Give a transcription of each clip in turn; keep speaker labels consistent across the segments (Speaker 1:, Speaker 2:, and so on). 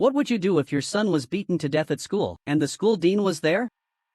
Speaker 1: What would you do if your son was beaten to death at school, and the school dean was there?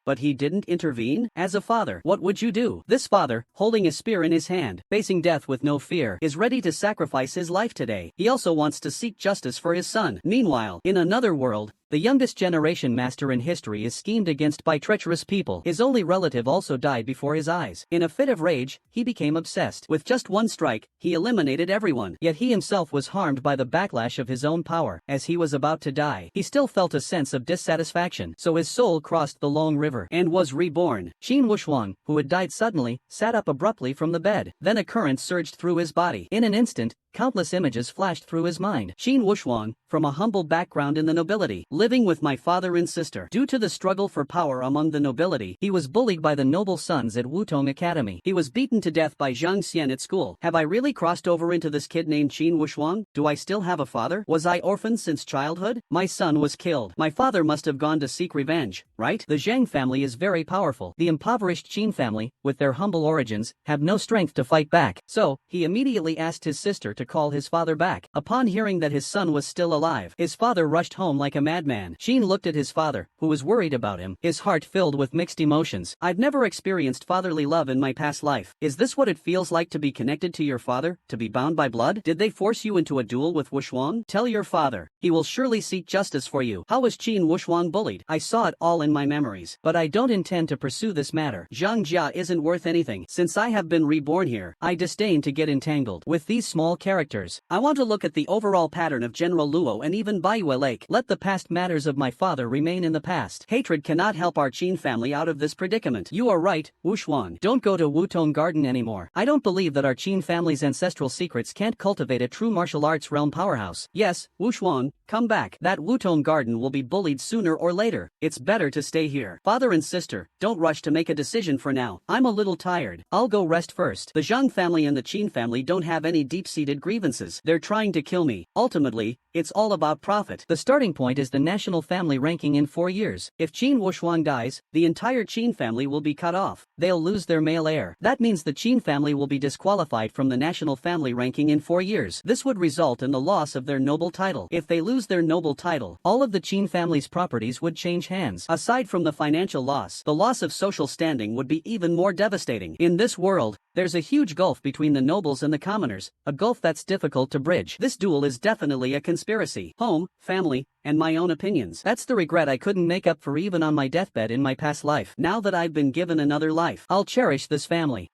Speaker 1: But he didn't intervene? As a father, what would you do? This father, holding a spear in his hand, facing death with no fear, is ready to sacrifice his life today. He also wants to seek justice for his son. Meanwhile, in another world, the youngest generation master in history is schemed against by treacherous people. His only relative also died before his eyes. In a fit of rage, he became obsessed. With just one strike, he eliminated everyone. Yet he himself was harmed by the backlash of his own power. As he was about to die, he still felt a sense of dissatisfaction. So his soul crossed the long river and was reborn. Qin Wushuang, who had died suddenly, sat up abruptly from the bed. Then a current surged through his body. In an instant, countless images flashed through his mind. Qin Wushuang, from a humble background in the nobility, living with my father and sister. Due to the struggle for power among the nobility, he was bullied by the noble sons at Wutong Academy. He was beaten to death by Zhang Xian at school. Have I really crossed over into this kid named Qin Wushuang? Do I still have a father? Was I orphaned since childhood? My son was killed. My father must have gone to seek revenge, right? The Zhang family is very powerful. The impoverished Qin family, with their humble origins, have no strength to fight back. So, he immediately asked his sister to call his father back. Upon hearing that his son was still alive, his father rushed home like a madman. Qin looked at his father, who was worried about him, his heart filled with mixed emotions. I've never experienced fatherly love in my past life. Is this what it feels like to be connected to your father, to be bound by blood? Did they force you into a duel with Wushuang? Tell your father. He will surely seek justice for you. How was Qin Wushuang bullied? I saw it all in my memories. But I don't intend to pursue this matter. Zhang Jia isn't worth anything. Since I have been reborn here, I disdain to get entangled with these small characters. I want to look at the overall pattern of General Luo and even Baiyu Lake. Let the past matters of my father remain in the past. Hatred cannot help our Qin family out of this predicament. You are right, Wushuang. Don't go to Wutong Garden anymore. I don't believe that our Qin family's ancestral secrets can't cultivate a true martial arts realm powerhouse. Yes, Wushuang, come back. That Wutong Garden will be bullied sooner or later. It's better to stay here. Father and sister, don't rush to make a decision for now. I'm a little tired. I'll go rest first. The Zhang family and the Qin family don't have any deep-seated grievances. They're trying to kill me. Ultimately, it's all about profit. The starting point is the national family ranking in 4 years. If Qin Wushuang dies, the entire Qin family will be cut off. They'll lose their male heir. That means the Qin family will be disqualified from the national family ranking in 4 years. This would result in the loss of their noble title. If they lose their noble title, all of the Qin family's properties would change hands. Aside from the financial loss, the loss of social standing would be even more devastating. In this world, there's a huge gulf between the nobles and the commoners, a gulf that's difficult to bridge. This duel is definitely a conspiracy. Home, family, and my own opinions. That's the regret I couldn't make up for even on my deathbed in my past life. Now that I've been given another life, I'll cherish this family.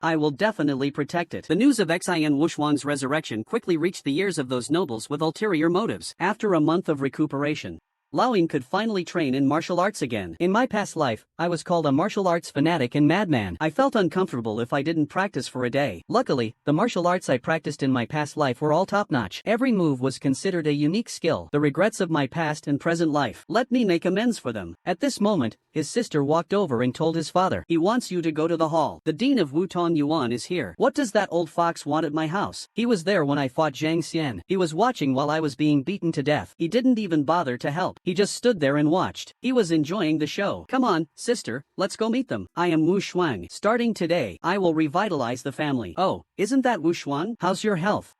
Speaker 1: I will definitely protect it. The news of Xian Wushuang's resurrection quickly reached the ears of those nobles with ulterior motives. After a month of recuperation, Laoing could finally train in martial arts again. In my past life, I was called a martial arts fanatic and madman. I felt uncomfortable if I didn't practice for a day. Luckily, the martial arts I practiced in my past life were all top-notch. Every move was considered a unique skill. The regrets of my past and present life, let me make amends for them. At this moment, his sister walked over and told his father, he wants you to go to the hall. The dean of Wutong Yuan is here. What does that old fox want at my house? He was there when I fought Zhang Xian. He was watching while I was being beaten to death. He didn't even bother to help. He just stood there and watched. He was enjoying the show. Come on, sister, let's go meet them. I am Wu Shuang. Starting today, I will revitalize the family. Oh, isn't that Wu Shuang? How's your health?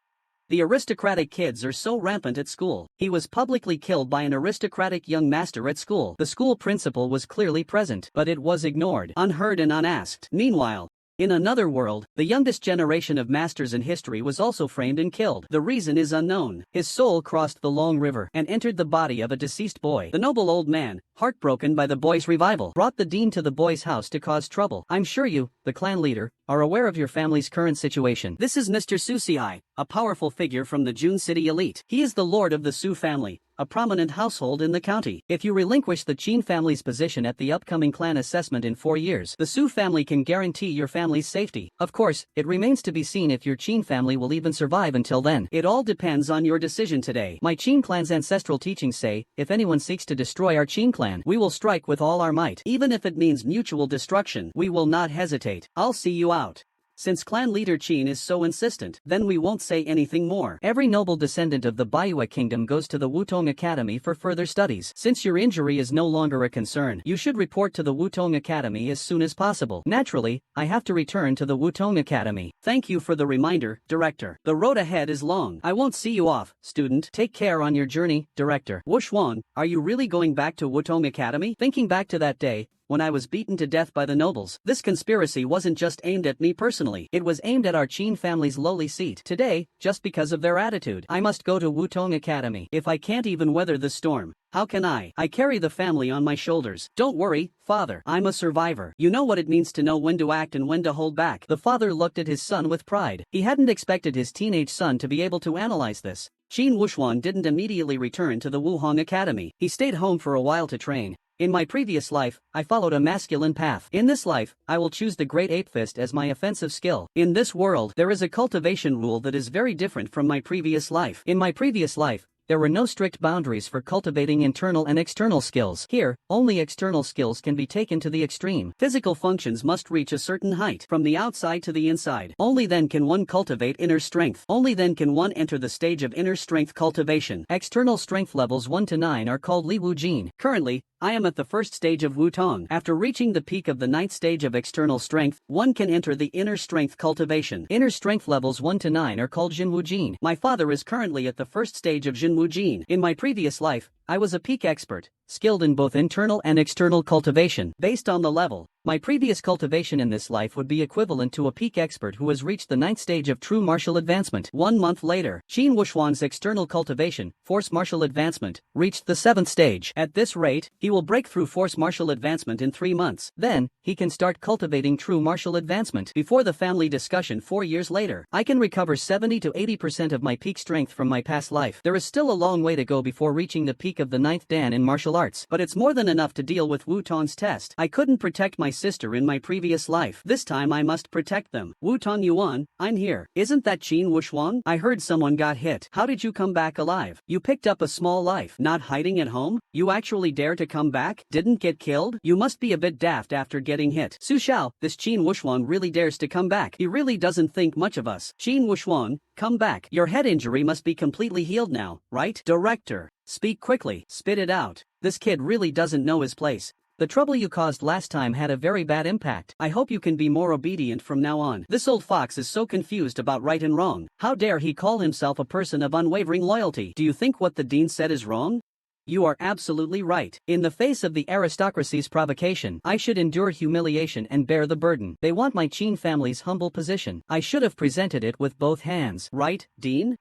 Speaker 1: The aristocratic kids are so rampant at school. He was publicly killed by an aristocratic young master at school. The school principal was clearly present, but it was ignored, unheard and unasked. Meanwhile, in another world, the youngest generation of masters in history was also framed and killed. The reason is unknown. His soul crossed the long river and entered the body of a deceased boy. The noble old man, heartbroken by the boy's revival, brought the dean to the boy's house to cause trouble. I'm sure you, the clan leader, are aware of your family's current situation. This is Mr. Su Xiai, a powerful figure from the Jun City elite. He is the lord of the Su family, a prominent household in the county. If you relinquish the Qin family's position at the upcoming clan assessment in 4 years, the Su family can guarantee your family's safety. Of course, it remains to be seen if your Qin family will even survive until then. It all depends on your decision today. My Qin clan's ancestral teachings say, if anyone seeks to destroy our Qin clan, we will strike with all our might. Even if it means mutual destruction, we will not hesitate. I'll see you out. Since clan leader Qin is so insistent, then we won't say anything more. Every noble descendant of the Baihui kingdom goes to the Wutong Academy for further studies. Since your injury is no longer a concern, you should report to the Wutong Academy as soon as possible. Naturally, I have to return to the Wutong Academy. Thank you for the reminder, Director. The road ahead is long. I won't see you off, student. Take care on your journey, Director. Wuxuan, are you really going back to Wutong Academy? Thinking back to that day, when I was beaten to death by the nobles, this conspiracy wasn't just aimed at me personally, it was aimed at our Qin family's lowly seat. Today, just because of their attitude, I must go to Wutong Academy. If I can't even weather the storm, how can I? I carry the family on my shoulders. Don't worry, father, I'm a survivor. You know what it means to know when to act and when to hold back. The father looked at his son with pride. He hadn't expected his teenage son to be able to analyze this. Qin Wuxuan didn't immediately return to the Wuhong Academy. He stayed home for a while to train. In my previous life, I followed a masculine path. In this life, I will choose the Great Ape Fist as my offensive skill. In this world, there is a cultivation rule that is very different from my previous life. In my previous life, there were no strict boundaries for cultivating internal and external skills. Here, only external skills can be taken to the extreme. Physical functions must reach a certain height, from the outside to the inside. Only then can one cultivate inner strength. Only then can one enter the stage of inner strength cultivation. External strength levels 1 to 9 are called Li Wu Jin. Currently, I am at the first stage of Wutong. After reaching the peak of the 9th stage of external strength, one can enter the inner strength cultivation. Inner strength levels 1 to 9 are called Jin Wu Jin. My father is currently at the first stage of Jin Wu Jin. In my previous life, I was a peak expert, skilled in both internal and external cultivation. Based on the level, my previous cultivation in this life would be equivalent to a peak expert who has reached the 9th stage of true martial advancement. 1 month later, Qin Wuxuan's external cultivation, force martial advancement, reached the 7th stage. At this rate, he will break through force martial advancement in 3 months. Then, he can start cultivating true martial advancement. Before the family discussion 4 years later, I can recover 70 to 80% of my peak strength from my past life. There is still a long way to go before reaching the peak of the 9th dan in martial arts, but it's more than enough to deal with Wutong's test. I couldn't protect my sister in my previous life. This time I must protect them. Wutong Yuan, I'm here. Isn't that Qin Wuxuan? I heard someone got hit. How did you come back alive? You picked up a small life. Not hiding at home? You actually dare to come back? Didn't get killed? You must be a bit daft after getting hit. Su Xiao, this Qin Wuxuan really dares to come back. He really doesn't think much of us. Qin Wuxuan, come back. Your head injury must be completely healed now, right? Director, speak quickly. Spit it out. This kid really doesn't know his place. The trouble you caused last time had a very bad impact. I hope you can be more obedient from now on. This old fox is so confused about right and wrong. How dare he call himself a person of unwavering loyalty? Do you think what the dean said is wrong? You are absolutely right. In the face of the aristocracy's provocation, I should endure humiliation and bear the burden. They want my Qin family's humble position. I should have presented it with both hands. Right, Dean?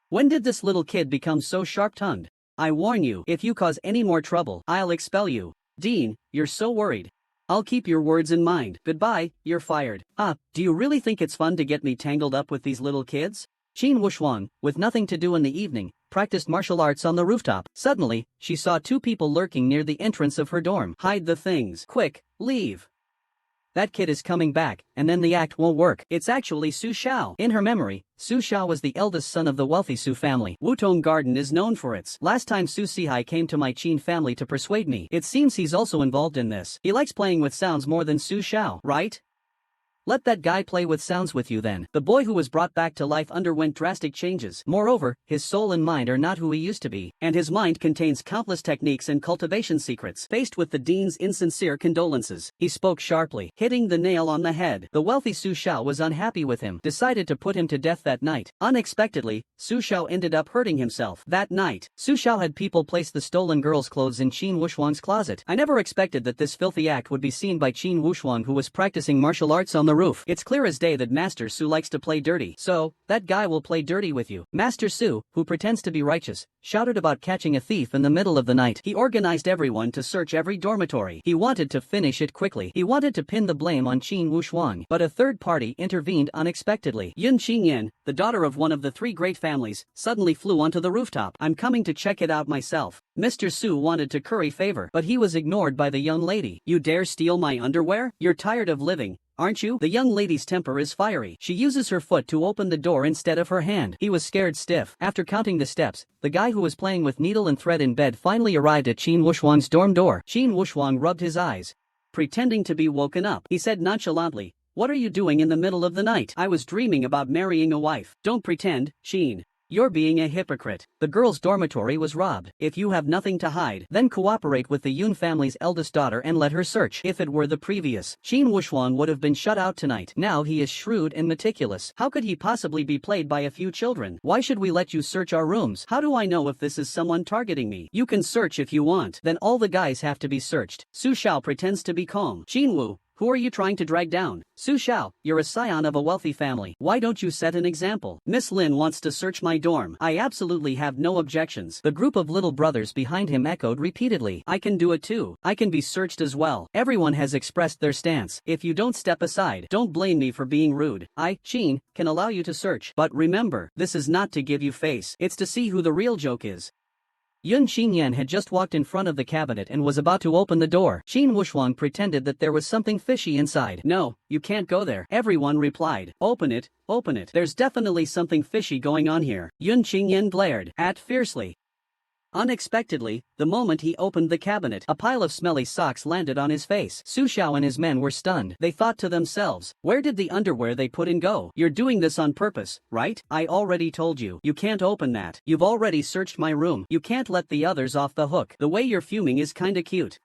Speaker 1: When did this little kid become so sharp-tongued? I warn you, if you cause any more trouble, I'll expel you. Dean, you're so worried. I'll keep your words in mind. Goodbye, you're fired. Do you really think it's fun to get me tangled up with these little kids? Qin Wuxuan, with nothing to do in the evening, practiced martial arts on the rooftop. Suddenly, she saw 2 people lurking near the entrance of her dorm. Hide the things. Quick, leave. That kid is coming back, and then the act won't work. It's actually Su Xiao. In her memory, Su Xiao was the eldest son of the wealthy Su family. Wutong Garden is known for its. Last time Su Sihai came to my Qin family to persuade me. It seems he's also involved in this. He likes playing with sounds more than Su Xiao, right? Let that guy play with sounds with you then. The boy who was brought back to life underwent drastic changes. Moreover, his soul and mind are not who he used to be, and his mind contains countless techniques and cultivation secrets. Faced with the dean's insincere condolences, he spoke sharply, hitting the nail on the head. The wealthy Su Xiao was unhappy with him, decided to put him to death that night. Unexpectedly, Su Xiao ended up hurting himself. That night, Su Xiao had people place the stolen girl's clothes in Qin Wuxuan's closet. I never expected that this filthy act would be seen by Qin Wuxuan, who was practicing martial arts on the roof. It's clear as day that Master Su likes to play dirty. So, that guy will play dirty with you. Master Su, who pretends to be righteous, shouted about catching a thief in the middle of the night. He organized everyone to search every dormitory. He wanted to finish it quickly. He wanted to pin the blame on Qin Wuxuan. But a third party intervened unexpectedly. Yun Qingyan, the daughter of one of the 3 great families, suddenly flew onto the rooftop. I'm coming to check it out myself. Mr. Su wanted to curry favor, but he was ignored by the young lady. You dare steal my underwear? You're tired of living, aren't you? The young lady's temper is fiery. She uses her foot to open the door instead of her hand. He was scared stiff. After counting the steps, the guy who was playing with needle and thread in bed finally arrived at Qin Wuxuan's dorm door. Qin Wuxuan rubbed his eyes, pretending to be woken up. He said nonchalantly, what are you doing in the middle of the night? I was dreaming about marrying a wife. Don't pretend, Sheen. You're being a hypocrite. The girls' dormitory was robbed. If you have nothing to hide, then cooperate with the Yoon family's eldest daughter and let her search. If it were the previous, Shin Wushwang would have been shut out tonight. Now he is shrewd and meticulous. How could he possibly be played by a few children? Why should we let you search our rooms? How do I know if this is someone targeting me? You can search if you want. Then all the guys have to be searched. Su Xiao pretends to be calm. Shin Wu, who are you trying to drag down? Su Xiao, you're a scion of a wealthy family. Why don't you set an example? Miss Lin wants to search my dorm. I absolutely have no objections. The group of little brothers behind him echoed repeatedly. I can do it too. I can be searched as well. Everyone has expressed their stance. If you don't step aside, don't blame me for being rude. I, Sheen, can allow you to search. But remember, this is not to give you face. It's to see who the real joke is. Yun Xinyan had just walked in front of the cabinet and was about to open the door. Shin Wushwang pretended that there was something fishy inside. No, you can't go there. Everyone replied. Open it, open it. There's definitely something fishy going on here. Yun Xinyan glared at fiercely. Unexpectedly, the moment he opened the cabinet, a pile of smelly socks landed on his face. Su Xiao and his men were stunned. They thought to themselves, where did the underwear they put in go? You're doing this on purpose, right? I already told you. You can't open that. You've already searched my room. You can't let the others off the hook. The way you're fuming is kinda cute.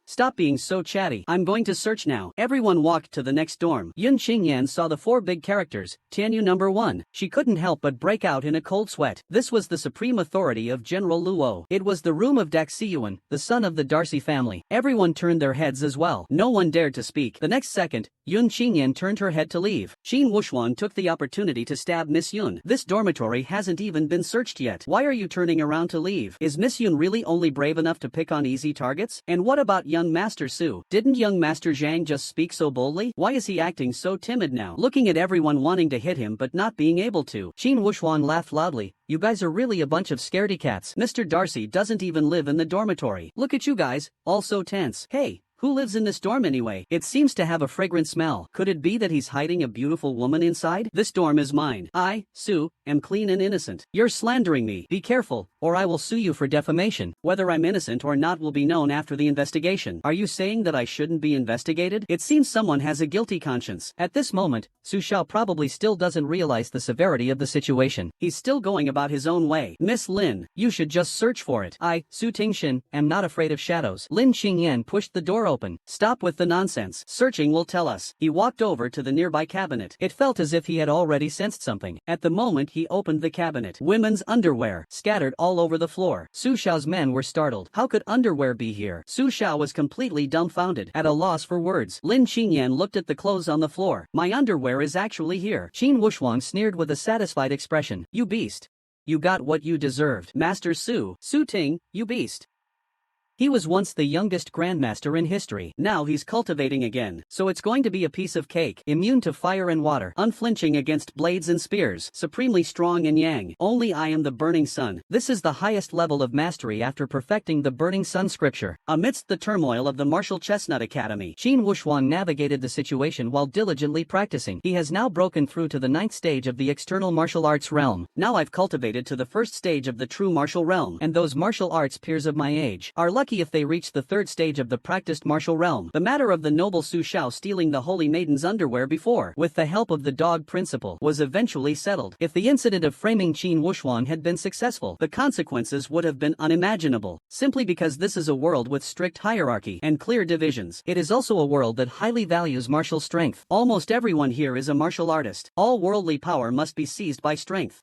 Speaker 1: Stop being so chatty. I'm going to search now. Everyone walked to the next dorm. Yun Xingyan saw the four big characters. Tianyu number 1. She couldn't help but break out in a cold sweat. This was the supreme authority of General Luo. It was the room of Daxiyuan, the son of the Darcy family. Everyone turned their heads as well. No one dared to speak. The next second, Yun Xingyan turned her head to leave. Shin Wushwang took the opportunity to stab Miss Yun. This dormitory hasn't even been searched yet. Why are you turning around to leave? Is Miss Yun really only brave enough to pick on easy targets? And what about young Master Su? Didn't young Master Zhang just speak so boldly? Why is he acting so timid now? Looking at everyone wanting to hit him but not being able to. Shin Wushwang laughed loudly. You guys are really a bunch of scaredy cats. Mr. Darcy doesn't even live in the dormitory. Look at you guys, all so tense. Hey, who lives in this dorm anyway? It seems to have a fragrant smell. Could it be that he's hiding a beautiful woman inside? This dorm is mine. I, Su, am clean and innocent. You're slandering me. Be careful, or I will sue you for defamation. Whether I'm innocent or not will be known after the investigation. Are you saying that I shouldn't be investigated? It seems someone has a guilty conscience. At this moment, Su Xiao probably still doesn't realize the severity of the situation. He's still going about his own way. Miss Lin, you should just search for it. I, Su Tingshin, am not afraid of shadows. Lin Xingyan pushed the door open. Stop with the nonsense. Searching will tell us. He walked over to the nearby cabinet. It felt as if he had already sensed something. At the moment he opened the cabinet, women's underwear scattered all over the floor. Su Xiao's men were startled. How could underwear be here? Su Xiao was completely dumbfounded, at a loss for words. Lin Xingyan looked at the clothes on the floor. My underwear is actually here. Shin Wushwang sneered with a satisfied expression. You beast. You got what you deserved. Master Su Ting, you beast. He was once the youngest grandmaster in history. Now he's cultivating again. So it's going to be a piece of cake. Immune to fire and water. Unflinching against blades and spears. Supremely strong in yang. Only I am the burning sun. This is the highest level of mastery after perfecting the burning sun scripture. Amidst the turmoil of the Martial Chestnut Academy, Shin Wushwang navigated the situation while diligently practicing. He has now broken through to the 9th stage of the external martial arts realm. Now I've cultivated to the 1st stage of the true martial realm. And those martial arts peers of my age are lucky if they reach the 3rd stage of the practiced martial realm. The matter of the noble Su Xiao stealing the holy maiden's underwear before, with the help of the dog principle, was eventually settled. If the incident of framing Shin Wushwang had been successful, the consequences would have been unimaginable. Simply because this is a world with strict hierarchy and clear divisions. It is also a world that highly values martial strength. Almost everyone here is a martial artist. All worldly power must be seized by strength.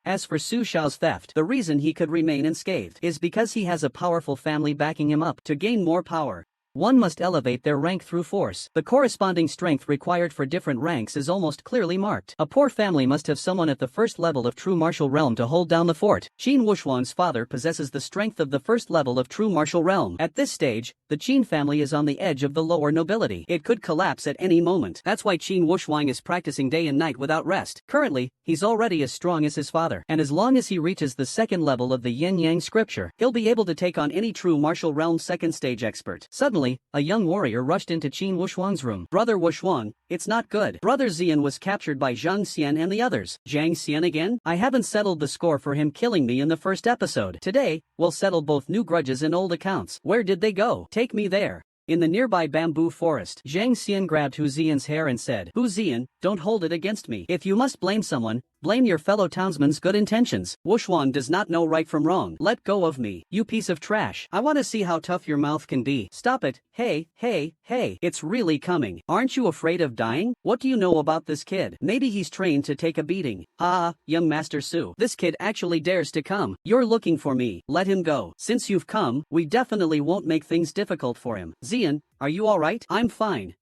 Speaker 1: As for Su Xiao's theft, the reason he could remain unscathed is because he has a powerful family backing him up. To gain more power, one must elevate their rank through force. The corresponding strength required for different ranks is almost clearly marked. A poor family must have someone at the 1st level of true martial realm to hold down the fort. Shin Wushwang's father possesses the strength of the 1st level of true martial realm. At this stage, the Qin family is on the edge of the lower nobility. It could collapse at any moment. That's why Shin Wushwang is practicing day and night without rest. Currently, he's already as strong as his father. And as long as he reaches the 2nd level of the yin-yang scripture, he'll be able to take on any true martial realm 2nd stage expert. Suddenly, a young warrior rushed into Qin Wushwang's room. Brother Wushwang, it's not good. Brother Xian was captured by Zhang Xian and the others. Zhang Xian again? I haven't settled the score for him killing me in the 1st episode. Today, we'll settle both new grudges and old accounts. Where did they go? Take me there. In the nearby bamboo forest, Zhang Xian grabbed Hu Zian's hair and said, Hu Zian, don't hold it against me. If you must blame someone, blame your fellow townsman's good intentions. Wushuang does not know right from wrong. Let go of me, you piece of trash. I want to see how tough your mouth can be. Stop it. Hey, hey, hey. It's really coming. Aren't you afraid of dying? What do you know about this kid? Maybe he's trained to take a beating. Ah, young Master Su. This kid actually dares to come. You're looking for me. Let him go. Since you've come, we definitely won't make things difficult for him. Zian, are you alright? I'm fine.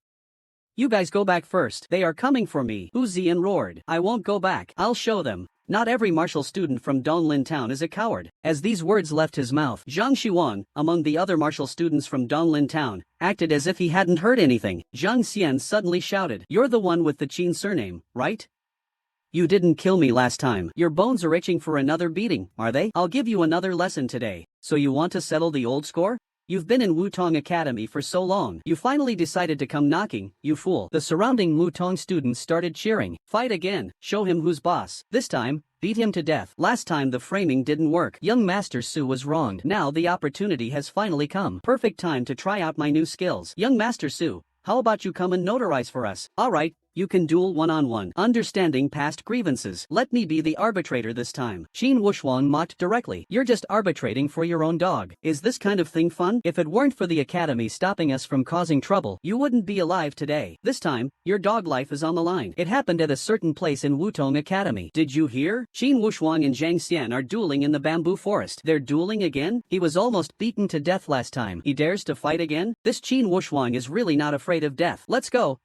Speaker 1: You guys go back first. They are coming for me. Hu Zian roared. I won't go back. I'll show them. Not every martial student from Donglin town is a coward. As these words left his mouth, Zhang Xuan, among the other martial students from Donglin town, acted as if he hadn't heard anything. Zhang Xian suddenly shouted, You're the one with the Qin surname, right? You didn't kill me last time. Your bones are itching for another beating, are they? I'll give you another lesson today. So you want to settle the old score? You've been in Wutong Academy for so long. You finally decided to come knocking, you fool. The surrounding Wutong students started cheering. Fight again. Show him who's boss. This time, beat him to death. Last time the framing didn't work. Young Master Su was wronged. Now the opportunity has finally come. Perfect time to try out my new skills. Young Master Su, how about you come and notarize for us? Alright. You can duel one-on-one. Understanding past grievances. Let me be the arbitrator this time. Qin Wushuang mocked directly. You're just arbitrating for your own dog. Is this kind of thing fun? If it weren't for the academy stopping us from causing trouble, you wouldn't be alive today. This time, your dog life is on the line. It happened at a certain place in Wutong Academy. Did you hear? Qin Wushuang and Zhang Xian are dueling in the bamboo forest. They're dueling again? He was almost beaten to death last time. He dares to fight again? This Qin Wushuang is really not afraid of death. Let's go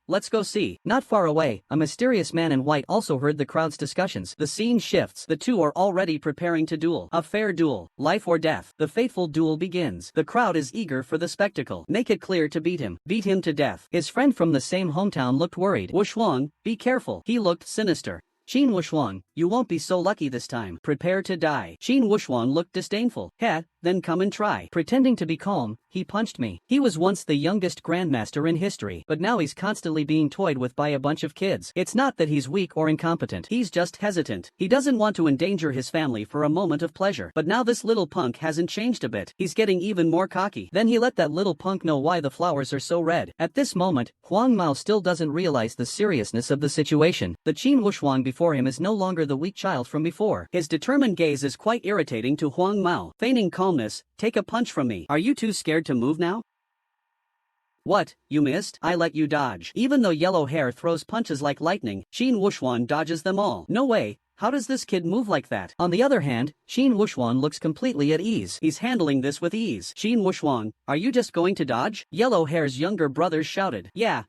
Speaker 1: see. Not far away, a mysterious man in white also heard the crowd's discussions. The scene shifts. The two are already preparing to duel. A fair duel. Life or death. The fateful duel begins. The crowd is eager for the spectacle. Make it clear to beat him. Beat him to death. His friend from the same hometown looked worried. Wushuang, be careful. He looked sinister. Qin Wushuang, you won't be so lucky this time. Prepare to die. Qin Wushuang looked disdainful. Heh, then come and try. Pretending to be calm, he punched me. He was once the youngest grandmaster in history, but now he's constantly being toyed with by a bunch of kids. It's not that he's weak or incompetent. He's just hesitant. He doesn't want to endanger his family for a moment of pleasure. But now this little punk hasn't changed a bit. He's getting even more cocky. Then he let that little punk know why the flowers are so red. At this moment, Huang Mao still doesn't realize the seriousness of the situation. The Qin Wushuang before him is no longer the weak child from before. His determined gaze is quite irritating to Huang Mao. Feigning calmness, take a punch from me. Are you too scared to move now? What, you missed? I let you dodge. Even though yellow hair throws punches like lightning, Qin Wushuang dodges them all. No way. How does this kid move like that? On the other hand, Qin Wushuang looks completely at ease. He's handling this with ease. Qin Wushuang, are you just going to dodge? Yellow hair's younger brothers shouted. Yeah,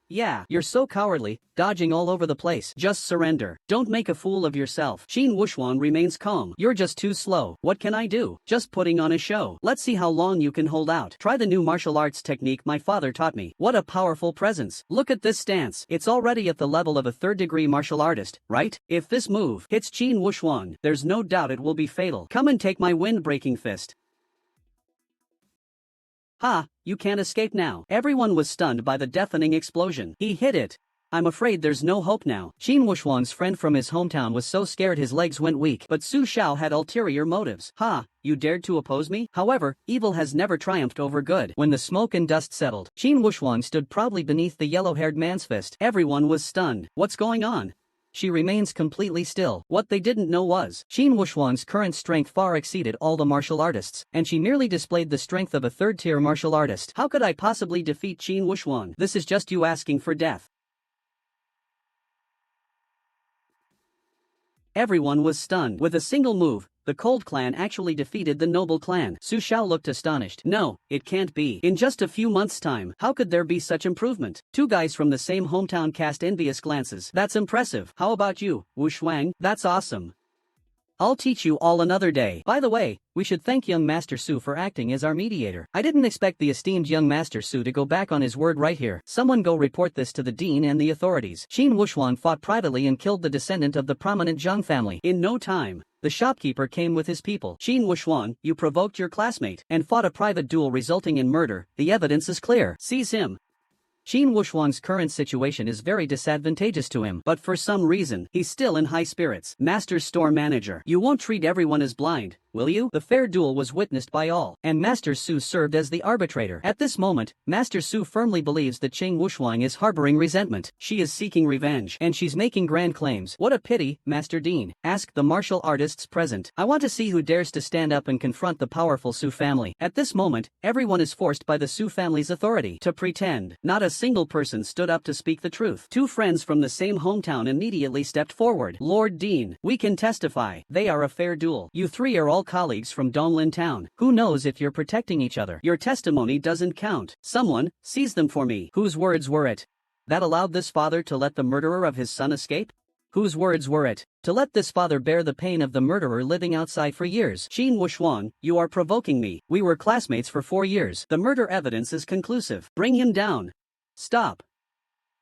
Speaker 1: you're so cowardly, dodging all over the place. Just surrender. Don't make a fool of yourself. Qin Wushuang remains calm. You're just too slow. What can I do? Just putting on a show. Let's see how long you can hold out. Try the new martial arts technique my father taught me. What a powerful presence. Look at this stance. It's already at the level of a third-degree martial artist, right? If this move hits Qin Wushuang, there's no doubt it will be fatal. Come and take my wind-breaking fist. Ha, you can't escape now. Everyone was stunned by the deafening explosion. He hit it. I'm afraid there's no hope now. Qin Wushuang's friend from his hometown was so scared his legs went weak. But Su Xiao had ulterior motives. Ha, you dared to oppose me? However, evil has never triumphed over good. When the smoke and dust settled, Qin Wushuang stood proudly beneath the yellow-haired man's fist. Everyone was stunned. What's going on? She remains completely still. What they didn't know was, Qin Wushuang's current strength far exceeded all the martial artists, and she merely displayed the strength of a third-tier martial artist. How could I possibly defeat Qin Wushuang? This is just you asking for death. Everyone was stunned. With a single move, the Cold Clan actually defeated the Noble Clan. Su Xiao looked astonished. No, it can't be. In just a few months' time, how could there be such improvement? Two guys from the same hometown cast envious glances. That's impressive. How about you, Wu Shuang? That's awesome. I'll teach you all another day. By the way, we should thank young Master Su for acting as our mediator. I didn't expect the esteemed young Master Su to go back on his word right here. Someone go report this to the dean and the authorities. Qin Wushuang fought privately and killed the descendant of the prominent Zhang family. In no time, the shopkeeper came with his people. Qin Wushuang, you provoked your classmate and fought a private duel resulting in murder. The evidence is clear. Seize him. Qin Wushuang's current situation is very disadvantageous to him, but for some reason, he's still in high spirits. Master store manager, you won't treat everyone as blind, will you? The fair duel was witnessed by all, and Master Su served as the arbitrator. At this moment, Master Su firmly believes that Cheng Wuxuang is harboring resentment. She is seeking revenge, and she's making grand claims. What a pity, Master Dean, asked the martial artists present. I want to see who dares to stand up and confront the powerful Su family. At this moment, everyone is forced by the Su family's authority to pretend. Not a single person stood up to speak the truth. Two friends from the same hometown immediately stepped forward. Lord Dean, we can testify. They are a fair duel. You three are all colleagues from Donglin town. Who knows if you're protecting each other? Your testimony doesn't count. Someone, seize them for me. Whose words were it that allowed this father to let the murderer of his son escape? Whose words were it to let this father bear the pain of the murderer living outside for years? Qin Wuxuang, you are provoking me. We were classmates for 4 years. The murder evidence is conclusive. Bring him down. Stop.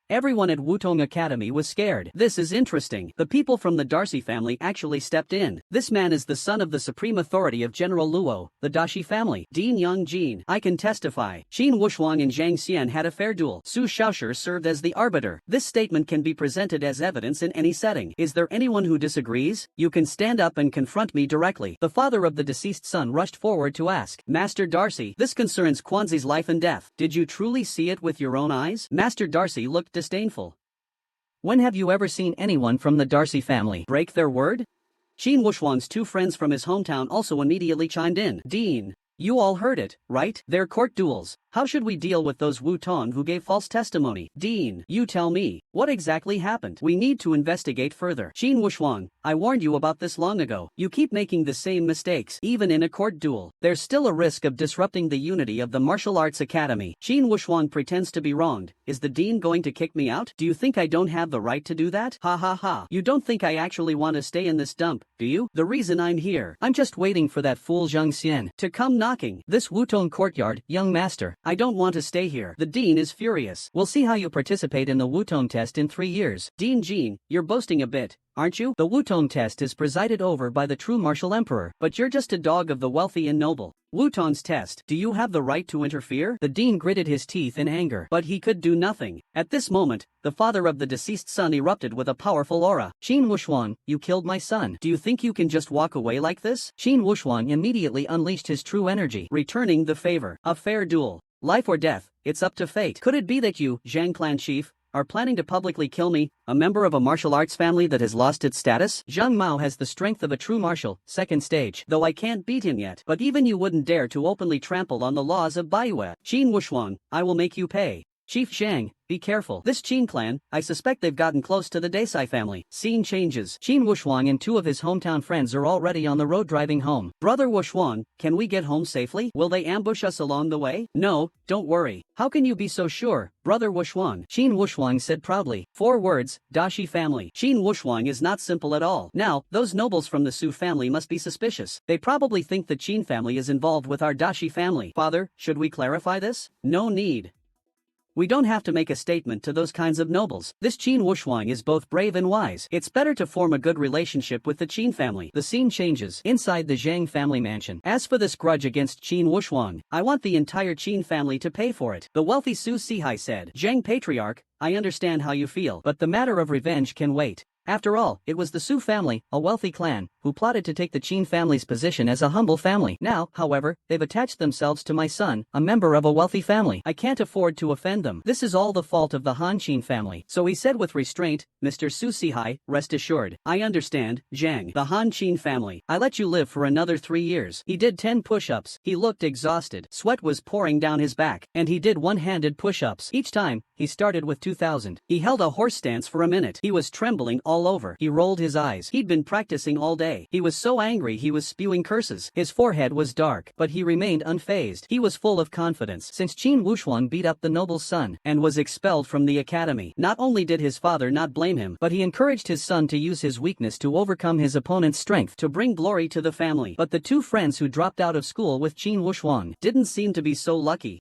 Speaker 1: Everyone at Wutong Academy was scared. This is interesting. The people from the Darcy family actually stepped in. This man is the son of the supreme authority of General Luo, the Dashi family. Dean Yangjin, I can testify. Qin Wuxuang and Zhang Xian had a fair duel. Su Shaoshi served as the arbiter. This statement can be presented as evidence in any setting. Is there anyone who disagrees? You can stand up and confront me directly. The father of the deceased son rushed forward to ask, Master Darcy, this concerns Quanzi's life and death. Did you truly see it with your own eyes? Master Darcy looked disdainful. When have you ever seen anyone from the Darcy family break their word? Qin Wuxuang's two friends from his hometown also immediately chimed in. Dean, you all heard it, right? They're court duels. How should we deal with those Wutong who gave false testimony? Dean, you tell me, what exactly happened? We need to investigate further. Qin Wuxuang, I warned you about this long ago. You keep making the same mistakes. Even in a court duel, there's still a risk of disrupting the unity of the martial arts academy. Qin Wuxuang pretends to be wronged. Is the dean going to kick me out? Do you think I don't have the right to do that? Ha ha ha. You don't think I actually want to stay in this dump, do you? The reason I'm here, I'm just waiting for that fool Zhang Xian to come knocking. This Wutong courtyard, young master, I don't want to stay here. The dean is furious. We'll see how you participate in the Wutong test in 3 years. Dean Jin, you're boasting a bit, aren't you? The Wutong test is presided over by the true martial emperor, but you're just a dog of the wealthy and noble. Wutong's test, do you have the right to interfere? The dean gritted his teeth in anger, but he could do nothing. At this moment, the father of the deceased son erupted with a powerful aura. Qin Wuxuang, you killed my son. Do you think you can just walk away like this? Qin Wuxuang immediately unleashed his true energy, returning the favor. A fair duel. Life or death, it's up to fate. Could it be that you, Zhang clan chief, are planning to publicly kill me, a member of a martial arts family that has lost its status? Zhang Mao has the strength of a true martial, second stage, though I can't beat him yet. But even you wouldn't dare to openly trample on the laws of Baiyue. Qin Wuxuang, I will make you pay. Chief Zhang, be careful. This Qin clan, I suspect they've gotten close to the Desai family. Scene changes. Qin Wuxuang and 2 of his hometown friends are already on the road driving home. Brother Wuxuang, can we get home safely? Will they ambush us along the way? No, don't worry. How can you be so sure, Brother Wuxuang? Qin Wuxuang said proudly. 4 words, Dashi family. Qin Wuxuang is not simple at all. Now, those nobles from the Su family must be suspicious. They probably think the Qin family is involved with our Dashi family. Father, should we clarify this? No need. We don't have to make a statement to those kinds of nobles. This Qin Wuxuang is both brave and wise. It's better to form a good relationship with the Qin family. The scene changes inside the Zhang family mansion. As for this grudge against Qin Wuxuang, I want the entire Qin family to pay for it. The wealthy Su Sihai said. Zhang patriarch, I understand how you feel, but the matter of revenge can wait. After all, it was the Su family, a wealthy clan, who plotted to take the Qin family's position as a humble family. Now, however, they've attached themselves to my son, a member of a wealthy family. I can't afford to offend them. This is all the fault of the Han Qin family. So he said with restraint, Mr. Su Sihai, rest assured. I understand, Zhang. The Han Qin family. I let you live for another 3 years. He did 10 push-ups. He looked exhausted. Sweat was pouring down his back. And he did one-handed push-ups. Each time, he started with 2,000. He held a horse stance for a minute. He was trembling all over. He rolled his eyes. He'd been practicing all day. He was so angry he was spewing curses. His forehead was dark, but he remained unfazed. He was full of confidence. Since Qin Wuxuang beat up the noble's son and was expelled from the academy, not only did his father not blame him, but he encouraged his son to use his weakness to overcome his opponent's strength to bring glory to the family. But the 2 friends who dropped out of school with Qin Wuxuang didn't seem to be so lucky.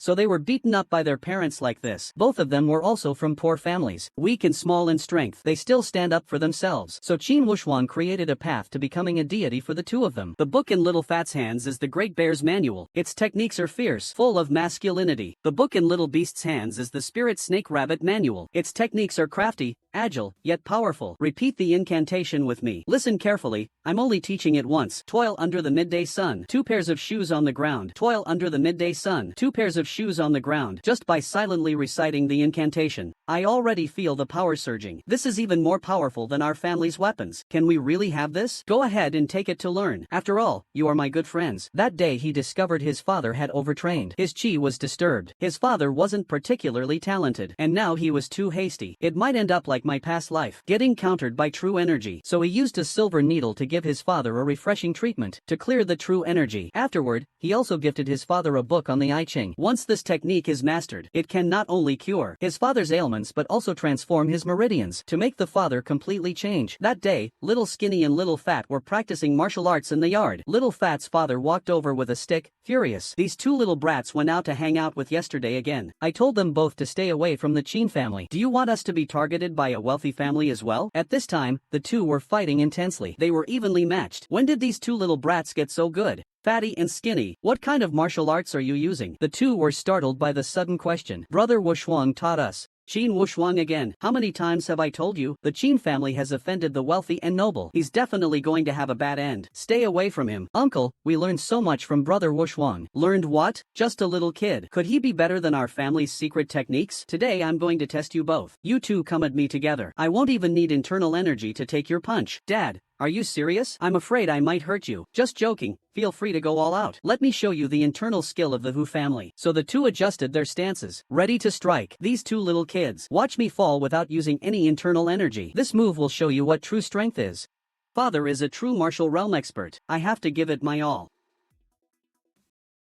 Speaker 1: So they were beaten up by their parents like this. Both of them were also from poor families. Weak and small in strength, they still stand up for themselves. So Qin Wuxuang created a path to becoming a deity for the 2 of them. The book in Little Fat's hands is the Great Bear's manual. Its techniques are fierce, full of masculinity. The book in Little Beast's hands is the Spirit Snake Rabbit manual. Its techniques are crafty, agile, yet powerful. Repeat the incantation with me. Listen carefully, I'm only teaching it once. Toil under the midday sun. 2 pairs of shoes on the ground. Toil under the midday sun. 2 pairs of shoes on the ground. Just by silently reciting the incantation, I already feel the power surging. This is even more powerful than our family's weapons. Can we really have this? Go ahead and take it to learn. After all, you are my good friends. That day he discovered his father had overtrained. His chi was disturbed. His father wasn't particularly talented, and now he was too hasty. It might end up like my past life, getting countered by true energy. So he used a silver needle to give his father a refreshing treatment to clear the true energy. Afterward, he also gifted his father a book on the I Ching. Once this technique is mastered, it can not only cure his father's ailments but also transform his meridians to make the father completely change. That day, Little Skinny and Little Fat were practicing martial arts in the yard. Little Fat's father walked over with a stick, furious. These 2 little brats went out to hang out with yesterday again. I told them both to stay away from the Chin family. Do you want us to be targeted by a wealthy family as well? At this time, the 2 were fighting intensely. They were evenly matched. When did these 2 little brats get so good? Fatty and Skinny, what kind of martial arts are you using? The 2 were startled by the sudden question. Brother Wushuang taught us. Qin Wushuang again. How many times have I told you? The Qin family has offended the wealthy and noble. He's definitely going to have a bad end. Stay away from him. Uncle, we learned so much from Brother Wushuang. Learned what? Just a little kid. Could he be better than our family's secret techniques? Today I'm going to test you both. You 2 come at me together. I won't even need internal energy to take your punch. Dad, are you serious? I'm afraid I might hurt you. Just joking. Feel free to go all out. Let me show you the internal skill of the Hu family. So the 2 adjusted their stances, ready to strike. These 2 little kids. Watch me fall without using any internal energy. This move will show you what true strength is. Father is a true martial realm expert. I have to give it my all.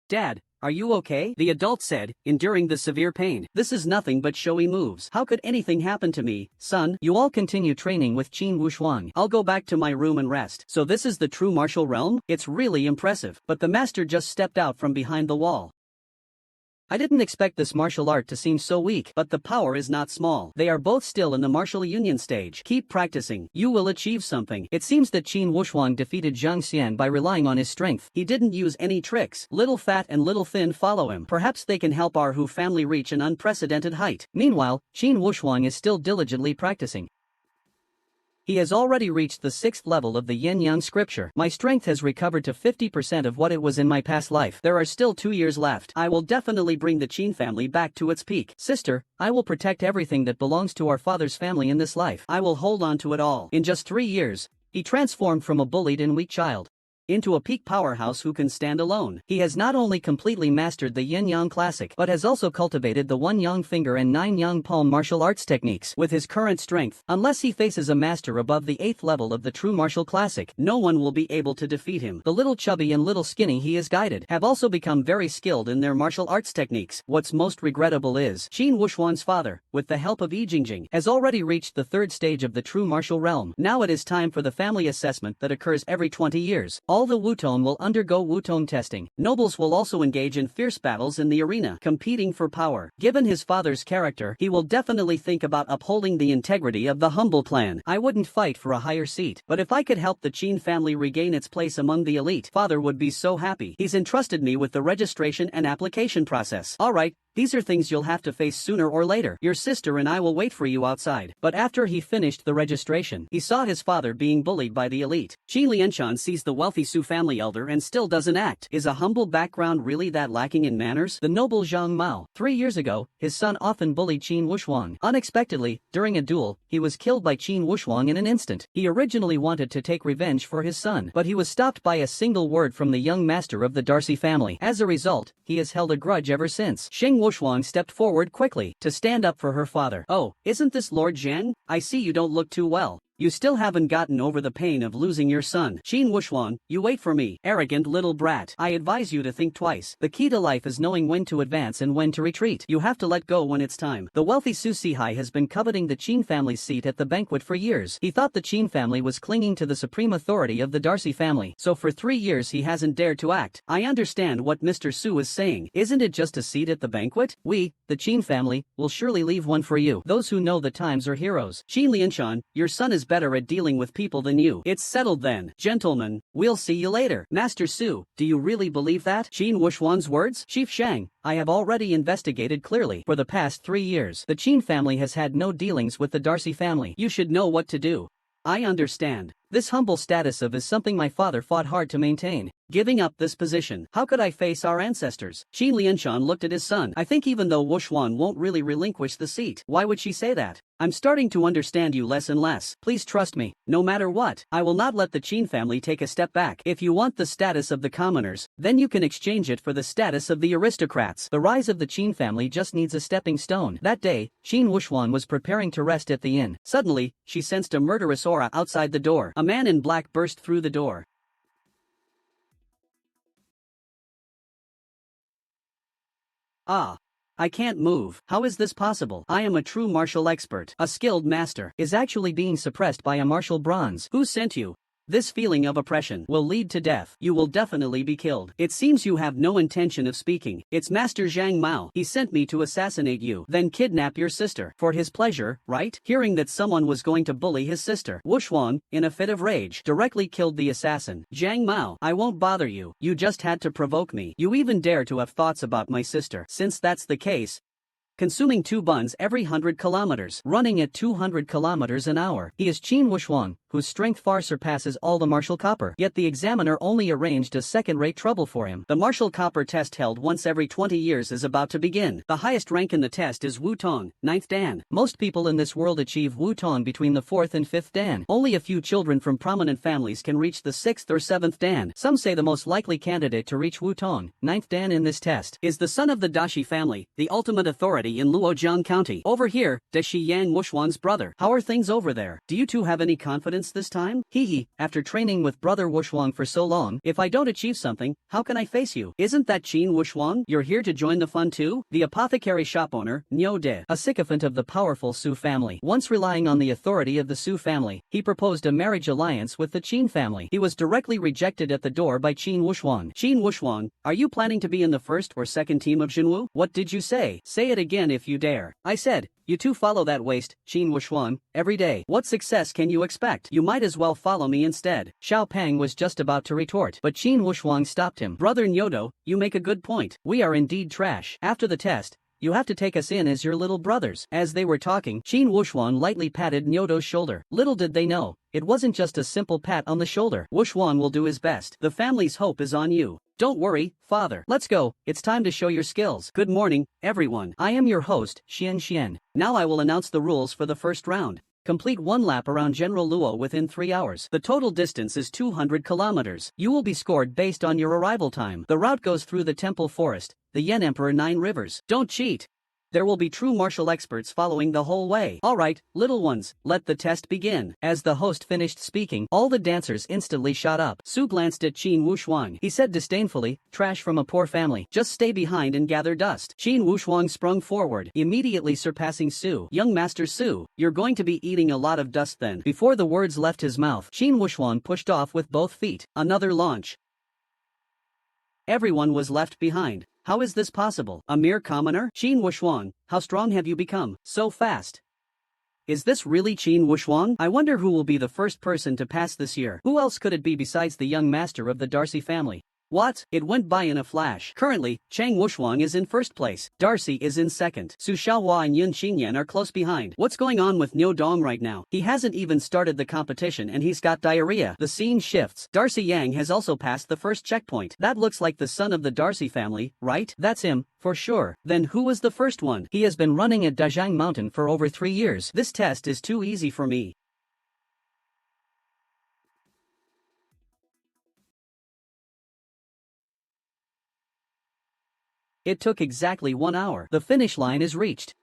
Speaker 1: Dad, are you okay? The adult said, enduring the severe pain. This is nothing but showy moves. How could anything happen to me, son? You all continue training with Qin Wushuang. I'll go back to my room and rest. So this is the true martial realm? It's really impressive. But the master just stepped out from behind the wall. I didn't expect this martial art to seem so weak, but the power is not small. They are both still in the martial union stage. Keep practicing. You will achieve something. It seems that Qin Wushuang defeated Zhang Xian by relying on his strength. He didn't use any tricks. Little Fat and Little Thin follow him. Perhaps they can help our Hu family reach an unprecedented height. Meanwhile, Qin Wushuang is still diligently practicing. He has already reached the 6th level of the yin-yang scripture. My strength has recovered to 50% of what it was in my past life. There are still 2 years left. I will definitely bring the Qin family back to its peak. Sister, I will protect everything that belongs to our father's family in this life. I will hold on to it all. In just 3 years, he transformed from a bullied and weak child into a peak powerhouse who can stand alone. He has not only completely mastered the yin-yang classic, but has also cultivated the 1-yang finger and 9-yang palm martial arts techniques. With his current strength, unless he faces a master above the 8th level of the true martial classic, no one will be able to defeat him. The Little Chubby and Little Skinny he has guided have also become very skilled in their martial arts techniques. What's most regrettable is, Qin Wushuang's father, with the help of Yi Jingjing, has already reached the 3rd stage of the true martial realm. Now it is time for the family assessment that occurs every 20 years. All the Wutone will undergo Wutone testing. Nobles will also engage in fierce battles in the arena, competing for power. Given his father's character, he will definitely think about upholding the integrity of the humble clan. I wouldn't fight for a higher seat, but if I could help the Qin family regain its place among the elite, father would be so happy. He's entrusted me with the registration and application process. Alright, these are things you'll have to face sooner or later. Your sister and I will wait for you outside. But after he finished the registration, he saw his father being bullied by the elite. Qin Lianshan sees the wealthy Su family elder and still doesn't act. Is a humble background really that lacking in manners? The noble Zhang Mao. 3 years ago, his son often bullied Qin Wushuang. Unexpectedly, during a duel, he was killed by Qin Wushuang in an instant. He originally wanted to take revenge for his son, but he was stopped by a single word from the young master of the Darcy family. As a result, he has held a grudge ever since. Sheng Wushuang stepped forward quickly to stand up for her father. Oh, isn't this Lord Zhang? I see you don't look too well. You still haven't gotten over the pain of losing your son. Qin Wushuang, you wait for me. Arrogant little brat. I advise you to think twice. The key to life is knowing when to advance and when to retreat. You have to let go when it's time. The wealthy Su Sihai has been coveting the Qin family's seat at the banquet for years. He thought the Qin family was clinging to the supreme authority of the Darcy family, so for 3 years he hasn't dared to act. I understand what Mr. Su is saying. Isn't it just a seat at the banquet? We, the Qin family, will surely leave one for you. Those who know the times are heroes. Qin Lianshan, your son is better at dealing with people than you. It's settled then. Gentlemen, we'll see you later. Master Su, do you really believe that? Qin Wuxuan's words? Chief Shang, I have already investigated clearly. For the past 3 years, the Qin family has had no dealings with the Darcy family. You should know what to do. I understand. This humble status of is something my father fought hard to maintain. Giving up this position, how could I face our ancestors? Qin Lianshan looked at his son. I think even though Wuxuan won't really relinquish the seat. Why would she say that? I'm starting to understand you less and less. Please trust me. No matter what, I will not let the Qin family take a step back. If you want the status of the commoners, then you can exchange it for the status of the aristocrats. The rise of the Qin family just needs a stepping stone. That day, Qin Wuxuan was preparing to rest at the inn. Suddenly, she sensed a murderous aura outside the door. A man in black burst through the door. Ah. I can't move. How is this possible? I am a true martial expert. A skilled master is actually being suppressed by a martial bronze. Who sent you? This feeling of oppression will lead to death. You will definitely be killed. It seems you have no intention of speaking. It's Master Zhang Mao. He sent me to assassinate you, then kidnap your sister. For his pleasure, right? Hearing that someone was going to bully his sister, Wuxuan, in a fit of rage, directly killed the assassin. Zhang Mao, I won't bother you. You just had to provoke me. You even dare to have thoughts about my sister. Since that's the case, consuming 2 buns every 100 kilometers, running at 200 kilometers an hour. He is Qin Wuxuan, whose strength far surpasses all the martial copper. Yet the examiner only arranged a second-rate trouble for him. The martial copper test held once every 20 years is about to begin. The highest rank in the test is Wutong, 9th Dan. Most people in this world achieve Wutong between the 4th and 5th Dan. Only a few children from prominent families can reach the 6th or 7th Dan. Some say the most likely candidate to reach Wutong, 9th Dan in this test, is the son of the Dashi family, the ultimate authority in Luojiang County. Over here, Dashi Yang Wuxuan's brother. How are things over there? Do you two have any confidence this time? Hee, after training with brother Wuxuan for so long, if I don't achieve something, how can I face you? Isn't that Qin Wuxuan? You're here to join the fun too? The apothecary shop owner, Niu De, a sycophant of the powerful Su family. Once relying on the authority of the Su family, he proposed a marriage alliance with the Qin family. He was directly rejected at the door by Qin Wuxuan. Qin Wuxuan, are you planning to be in the first or second team of Jinwu? What did you say? Say it again if you dare. I said, you two follow that waist, Qin Wuxuan, every day. What success can you expect? You might as well follow me instead. Xiao Pang was just about to retort, but Qin Wuxuan stopped him. Brother Nyodo, you make a good point. We are indeed trash. After the test, you have to take us in as your little brothers. As they were talking, Qin Wuxuan lightly patted Nyodo's shoulder. Little did they know, it wasn't just a simple pat on the shoulder. Wuxuan will do his best. The family's hope is on you. Don't worry, father. Let's go. It's time to show your skills. Good morning, everyone. I am your host, Xian. Now I will announce the rules for the first round. Complete 1 lap around General Luo within 3 hours. The total distance is 200 kilometers. You will be scored based on your arrival time. The route goes through the Temple Forest, the Yen Emperor 9 Rivers. Don't cheat. There will be true martial experts following the whole way. Alright, little ones, let the test begin. As the host finished speaking, all the dancers instantly shot up. Su glanced at Qin Wuxuan. He said disdainfully, trash from a poor family. Just stay behind and gather dust. Qin Wuxuan sprung forward, immediately surpassing Su. Young Master Su, you're going to be eating a lot of dust then. Before the words left his mouth, Qin Wuxuan pushed off with both feet. Another launch. Everyone was left behind. How is this possible? A mere commoner? Qin Wuxuan, how strong have you become? So fast. Is this really Qin Wuxuan? I wonder who will be the first person to pass this year. Who else could it be besides the young master of the Darcy family? What? It went by in a flash. Currently, Chang Wuxuang is in first place. Darcy is in second. Su Xiaohua and Yun Xinyan are close behind. What's going on with Niu Dong right now? He hasn't even started the competition and he's got diarrhea. The scene shifts. Darcy Yang has also passed the first checkpoint. That looks like the son of the Darcy family, right? That's him, for sure. Then who was the first one? He has been running at Dazhang Mountain for over 3 years. This test is too easy for me. It took exactly 1 hour. The finish line is reached.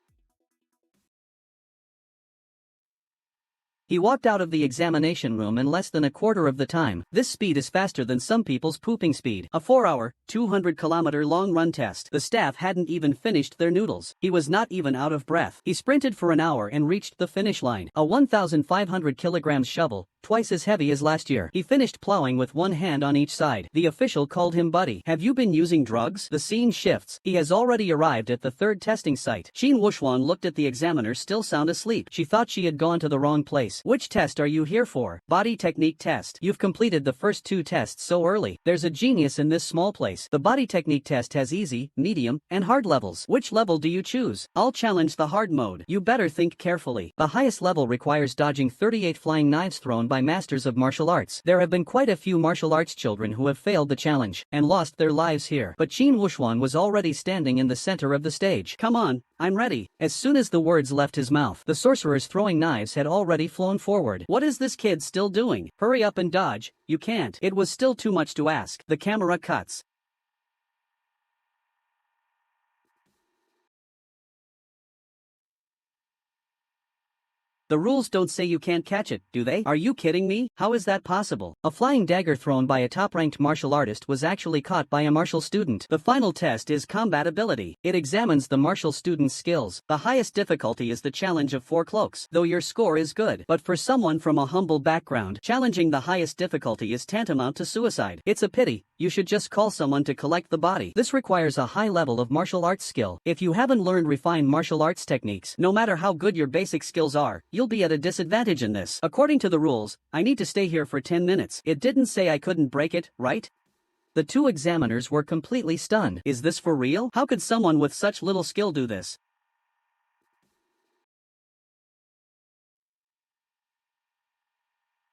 Speaker 1: He walked out of the examination room in less than a quarter of the time. This speed is faster than some people's pooping speed. A 4-hour, 200-kilometer long run test. The staff hadn't even finished their noodles. He was not even out of breath. He sprinted for an hour and reached the finish line. A 1,500 kilograms shovel, twice as heavy as last year. He finished plowing with one hand on each side. The official called him buddy. Have you been using drugs? The scene shifts. He has already arrived at the third testing site. Shin Wuxuan looked at the examiner still sound asleep. She thought she had gone to the wrong place. Which test are you here for? Body technique test. You've completed the first 2 tests so early. There's a genius in this small place. The body technique test has easy, medium, and hard levels. Which level do you choose? I'll challenge the hard mode. You better think carefully. The highest level requires dodging 38 flying knives thrown by masters of martial arts. There have been quite a few martial arts children who have failed the challenge and lost their lives here. But Shin Wuxuan was already standing in the center of the stage. Come on, I'm ready. As soon as the words left his mouth, the sorcerer's throwing knives had already flown forward. What is this kid still doing? Hurry up and dodge. You can't. It was still too much to ask. The camera cuts. The rules don't say you can't catch it, do they? Are you kidding me? How is that possible? A flying dagger thrown by a top-ranked martial artist was actually caught by a martial student. The final test is combat ability. It examines the martial student's skills. The highest difficulty is the challenge of 4 cloaks, though your score is good. But for someone from a humble background, challenging the highest difficulty is tantamount to suicide. It's a pity. You should just call someone to collect the body. This requires a high level of martial arts skill. If you haven't learned refined martial arts techniques, no matter how good your basic skills are, you'll be at a disadvantage in this. According to the rules, I need to stay here for 10 minutes. It didn't say I couldn't break it, right? The 2 examiners were completely stunned. Is this for real? How could someone with such little skill do this?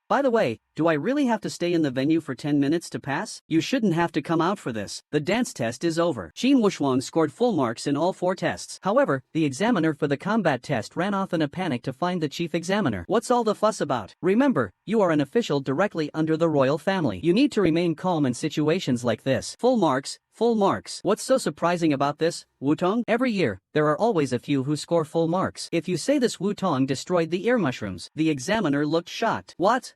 Speaker 1: By the way, do I really have to stay in the venue for 10 minutes to pass? You shouldn't have to come out for this. The dance test is over. Shin Wuxuan scored full marks in all 4 tests. However, the examiner for the combat test ran off in a panic to find the chief examiner. What's all the fuss about? Remember, you are an official directly under the royal family. You need to remain calm in situations like this. Full marks. Full marks. What's so surprising about this, Wutong? Every year, there are always a few who score full marks. If you say this Wutong destroyed the ear mushrooms, the examiner looked shocked. What?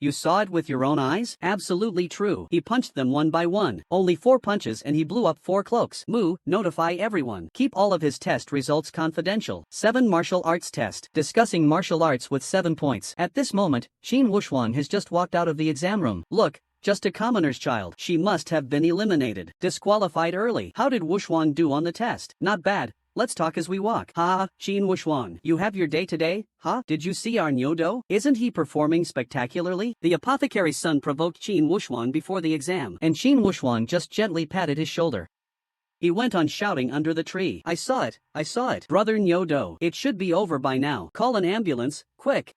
Speaker 1: You saw it with your own eyes? Absolutely true. He punched them one by one. Only 4 punches and he blew up 4 cloaks. Moo, notify everyone. Keep all of his test results confidential. 7 martial arts test. Discussing martial arts with 7 points. At this moment, Shin Wuxuan has just walked out of the exam room. Look. Just a commoner's child. She must have been eliminated. Disqualified early. How did Wuxuan do on the test? Not bad. Let's talk as we walk. Ha, Shin Wuxuan. You have your day today? Huh? Did you see our Nyodo? Isn't he performing spectacularly? The apothecary's son provoked Shin Wuxuan before the exam, and Shin Wuxuan just gently patted his shoulder. He went on shouting under the tree. I saw it. I saw it. Brother Nyodo. It should be over by now. Call an ambulance, quick.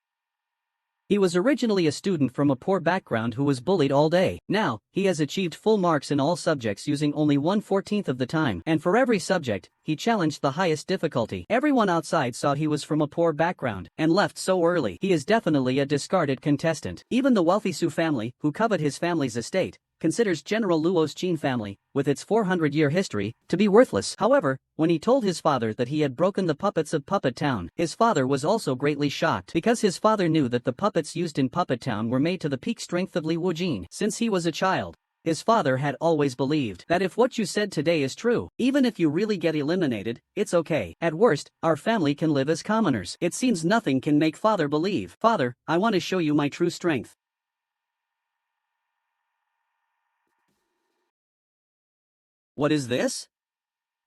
Speaker 1: He was originally a student from a poor background who was bullied all day. Now, he has achieved full marks in all subjects using only 1/14 of the time. And for every subject, he challenged the highest difficulty. Everyone outside saw he was from a poor background and left so early. He is definitely a discarded contestant. Even the wealthy Su family, who covet his family's estate, considers General Luo's Qin family, with its 400-year history, to be worthless. However, when he told his father that he had broken the puppets of Puppet Town, his father was also greatly shocked because his father knew that the puppets used in Puppet Town were made to the peak strength of Li Wujin. Since he was a child, his father had always believed that if what you said today is true, even if you really get eliminated, it's okay. At worst, our family can live as commoners. It seems nothing can make father believe. Father, I want to show you my true strength. What is this?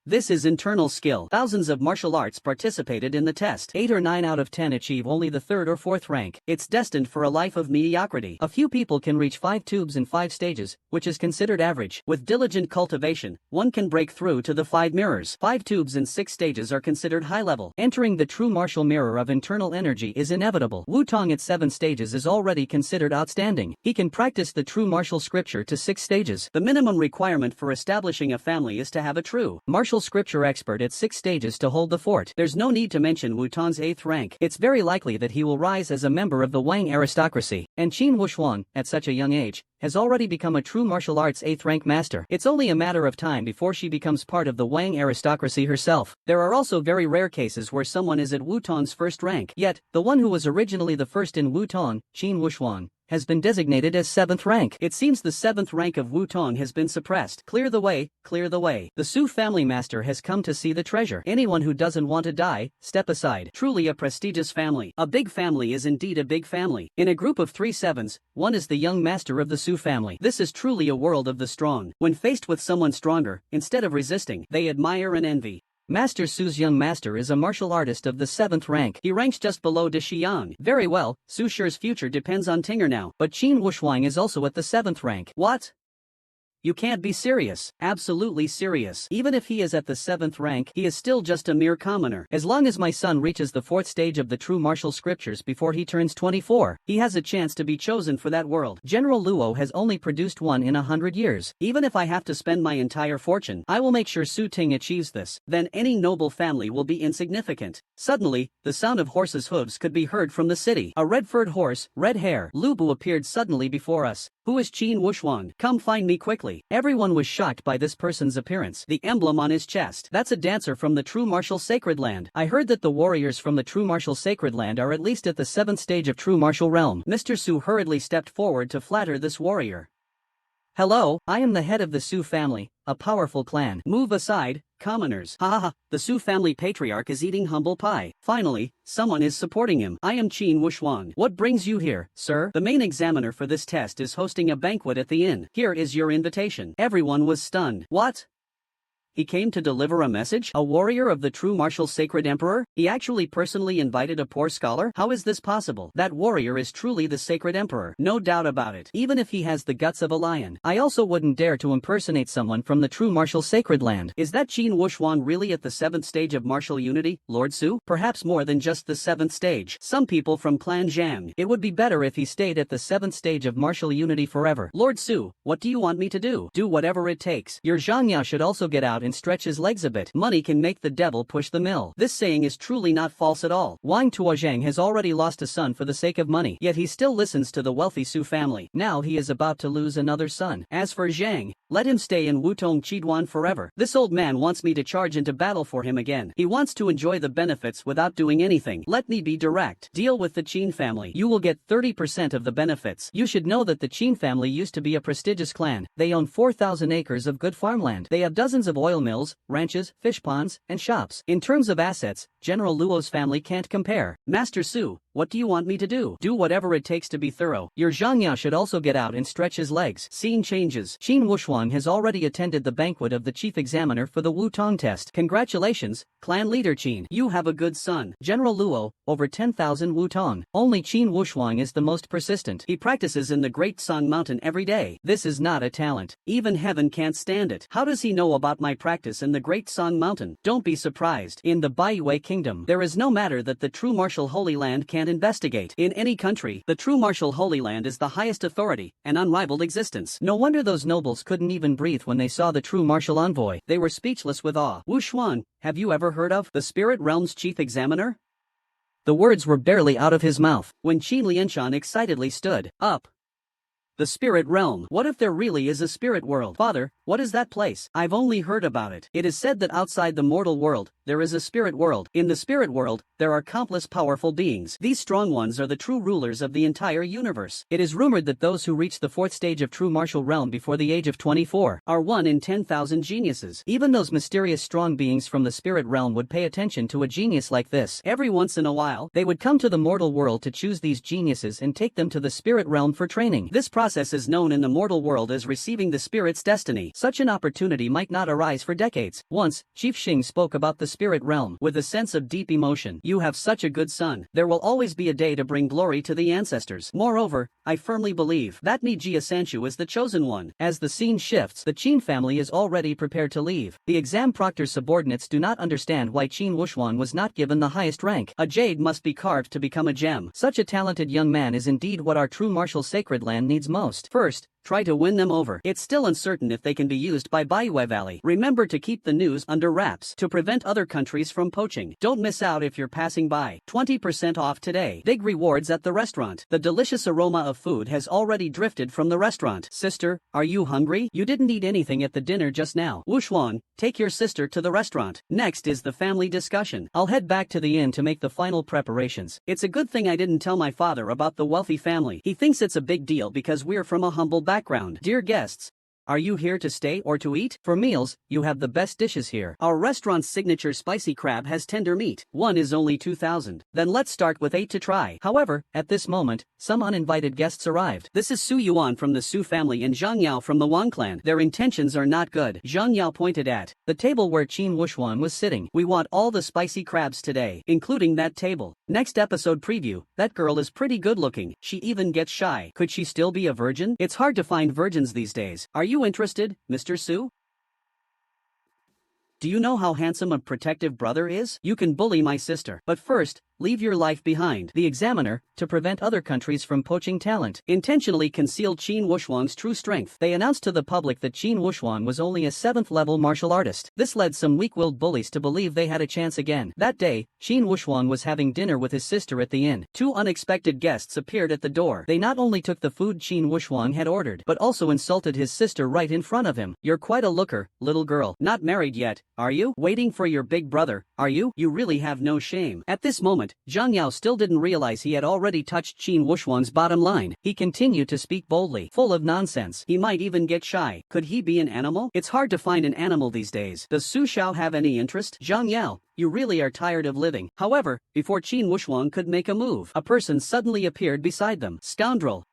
Speaker 1: This is internal skill. Thousands of martial arts participated in the test. 8 or 9 out of 10 achieve only the 3rd or 4th rank. It's destined for a life of mediocrity. A few people can reach 5 tubes in 5 stages, which is considered average. With diligent cultivation, one can break through to the 5 mirrors. 5 tubes in 6 stages are considered high level. Entering the true martial mirror of internal energy is inevitable. Wutong at 7 stages is already considered outstanding. He can practice the true martial scripture to 6 stages. The minimum requirement for establishing a family is to have a true martial scripture expert at 6 stages to hold the fort. There's no need to mention Wutong's 8th rank. It's very likely that he will rise as a member of the Wang aristocracy. And Shin Wuxuan, at such a young age, has already become a true martial arts 8th rank master. It's only a matter of time before she becomes part of the Wang aristocracy herself. There are also very rare cases where someone is at Wutong's 1st rank. Yet, the one who was originally the first in Wutong, Shin Wuxuan, has been designated as 7th rank. It seems the 7th rank of Wutong has been suppressed. Clear the way, clear the way. The Su family master has come to see the treasure. Anyone who doesn't want to die, step aside. Truly a prestigious family. A big family is indeed a big family. In a group of 3 sevens, one is the young master of the Su family. This is truly a world of the strong. When faced with someone stronger, instead of resisting, they admire and envy. Master Su's young master is a martial artist of the 7th rank. He ranks just below De Xiang. Very well, Su Shi's future depends on Tinger now. But Qin Wushuang is also at the 7th rank. What? You can't be serious. Absolutely serious. Even if he is at the 7th rank, he is still just a mere commoner. As long as my son reaches the 4th stage of the true martial scriptures before he turns 24, he has a chance to be chosen for that world. General Luo has only produced one in 100 years. Even if I have to spend my entire fortune, I will make sure Su Ting achieves this. Then any noble family will be insignificant. Suddenly, the sound of horses' hooves could be heard from the city. A red-furred horse, red hair. Lu Bu appeared suddenly before us. Who is Qin Wushuang? Come find me quickly. Everyone was shocked by this person's appearance. The emblem on his chest. That's a dancer from the true martial sacred land. I heard that the warriors from the true martial sacred land are at least at the 7th stage of true martial realm. Mr. Su hurriedly stepped forward to flatter this warrior. Hello, I am the head of the Su family, a powerful clan. Move aside, commoners. Ha ha ha, the Su family patriarch is eating humble pie. Finally, someone is supporting him. I am Qin Wushuang. What brings you here, sir? The main examiner for this test is hosting a banquet at the inn. Here is your invitation. Everyone was stunned. What? He came to deliver a message? A warrior of the true martial sacred emperor? He actually personally invited a poor scholar? How is this possible? That warrior is truly the sacred emperor. No doubt about it. Even if he has the guts of a lion. I also wouldn't dare to impersonate someone from the true martial sacred land. Is that Qin Wushuang really at the 7th stage of martial unity, Lord Su? Perhaps more than just the 7th stage. Some people from Clan Zhang. It would be better if he stayed at the 7th stage of martial unity forever. Lord Su, what do you want me to do? Do whatever it takes. Your Zhangyao should also get out and stretch his legs a bit. Money can make the devil push the mill. This saying is truly not false at all. Wang Tuozhang has already lost a son for the sake of money, yet he still listens to the wealthy Su family. Now he is about to lose another son. As for Zhang, let him stay in Wutong Qidwan forever. This old man wants me to charge into battle for him again. He wants to enjoy the benefits without doing anything. Let me be direct. Deal with the Qin family. You will get 30% of the benefits. You should know that the Qin family used to be a prestigious clan. They own 4,000 acres of good farmland. They have dozens of oil mills, ranches, fish ponds, and shops. In terms of assets, General Luo's family can't compare. Master Su, what do you want me to do? Do whatever it takes to be thorough. Your Zhangyao should also get out and stretch his legs. Scene changes. Qin Wushuang has already attended the banquet of the chief examiner for the Wutong test. Congratulations, clan leader Qin. You have a good son. General Luo, over 10,000 Wutong. Only Qin Wushuang is the most persistent. He practices in the Great Song Mountain every day. This is not a talent. Even heaven can't stand it. How does he know about my practice in the Great Song Mountain? Don't be surprised. In the Baiwei Kingdom, there is no matter that the true martial Holy Land can't investigate. In any country, the true martial Holy Land is the highest authority, an unrivaled existence. No wonder those nobles couldn't even breathe when they saw the true martial envoy. They were speechless with awe. Wushuang, have you ever heard of the Spirit Realm's chief examiner? The words were barely out of his mouth when Qin Lianshan excitedly stood up. The spirit realm. What if there really is a spirit world? Father, what is that place? I've only heard about it. It is said that outside the mortal world, there is a spirit world. In the spirit world, there are countless powerful beings. These strong ones are the true rulers of the entire universe. It is rumored that those who reach the 4th stage of true martial realm before the age of 24 are 1 in 10,000 geniuses. Even those mysterious strong beings from the spirit realm would pay attention to a genius like this. Every once in a while, they would come to the mortal world to choose these geniuses and take them to the spirit realm for training. This process is known in the mortal world as receiving the spirit's destiny. Such an opportunity might not arise for decades. Once, Chief Xing spoke about the spirit realm with a sense of deep emotion. You have such a good son. There will always be a day to bring glory to the ancestors. Moreover, I firmly believe that Ni Jia Sanchu is the chosen one. As the scene shifts, the Qin family is already prepared to leave. The exam proctor's subordinates do not understand why Qin Wushuang was not given the highest rank. A jade must be carved to become a gem. Such a talented young man is indeed what our true martial sacred land needs most. First, try to win them over. It's still uncertain if they can be used by Bayue Valley. Remember to keep the news under wraps to prevent other countries from poaching. Don't miss out if you're passing by. 20% off today. Big rewards at the restaurant. The delicious aroma of food has already drifted from the restaurant. Sister, are you hungry? You didn't eat anything at the dinner just now. Wuxuan, take your sister to the restaurant. Next is the family discussion. I'll head back to the inn to make the final preparations. It's a good thing I didn't tell my father about the wealthy family. He thinks it's a big deal because we're from a humble background. Dear guests, are you here to stay or to eat? For meals, you have the best dishes here. Our restaurant's signature spicy crab has tender meat. One is only 2,000. Then let's start with 8 to try. However, at this moment, some uninvited guests arrived. This is Su Yuan from the Su family and Zhang Yao from the Wang clan. Their intentions are not good. Zhang Yao pointed at the table where Qin Wuxuan was sitting. We want all the spicy crabs today, including that table. Next episode preview. That girl is pretty good looking. She even gets shy. Could she still be a virgin? It's hard to find virgins these days. Are you interested, Mr. Su? Do you know how handsome a protective brother is? You can bully my sister. But first, leave your life behind. The examiner, to prevent other countries from poaching talent, intentionally concealed Qin Wuxuan's true strength. They announced to the public that Qin Wuxuan was only a 7th-level martial artist. This led some weak-willed bullies to believe they had a chance again. That day, Qin Wuxuan was having dinner with his sister at the inn. 2 unexpected guests appeared at the door. They not only took the food Qin Wuxuan had ordered, but also insulted his sister right in front of him. You're quite a looker, little girl. Not married yet, are you? Waiting for your big brother, are you? You really have no shame. At this moment, Zhang Yao still didn't realize he had already touched Qin Wuxuan's bottom line. He continued to speak boldly, full of nonsense. He might even get shy. Could he be an animal? It's hard to find an animal these days. Does Su Xiao have any interest? Zhang Yao, you really are tired of living. However, before Qin Wuxuan could make a move, a person suddenly appeared beside them. Scoundrel!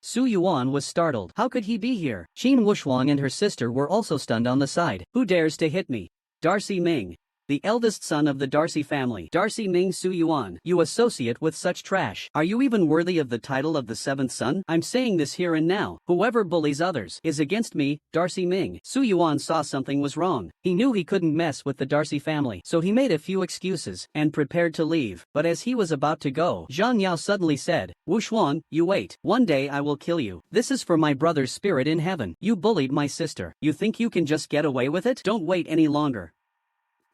Speaker 1: Su Yuan was startled. How could he be here? Qin Wuxuan and her sister were also stunned on the side. Who dares to hit me? Darcy Ming, the eldest son of the Darcy family. Darcy Ming Su Yuan, you associate with such trash. Are you even worthy of the title of the 7th son? I'm saying this here and now. Whoever bullies others is against me, Darcy Ming. Su Yuan saw something was wrong. He knew he couldn't mess with the Darcy family, so he made a few excuses and prepared to leave. But as he was about to go, Zhang Yao suddenly said, Wuxuan, you wait. One day I will kill you. This is for my brother's spirit in heaven. You bullied my sister. You think you can just get away with it? Don't wait any longer.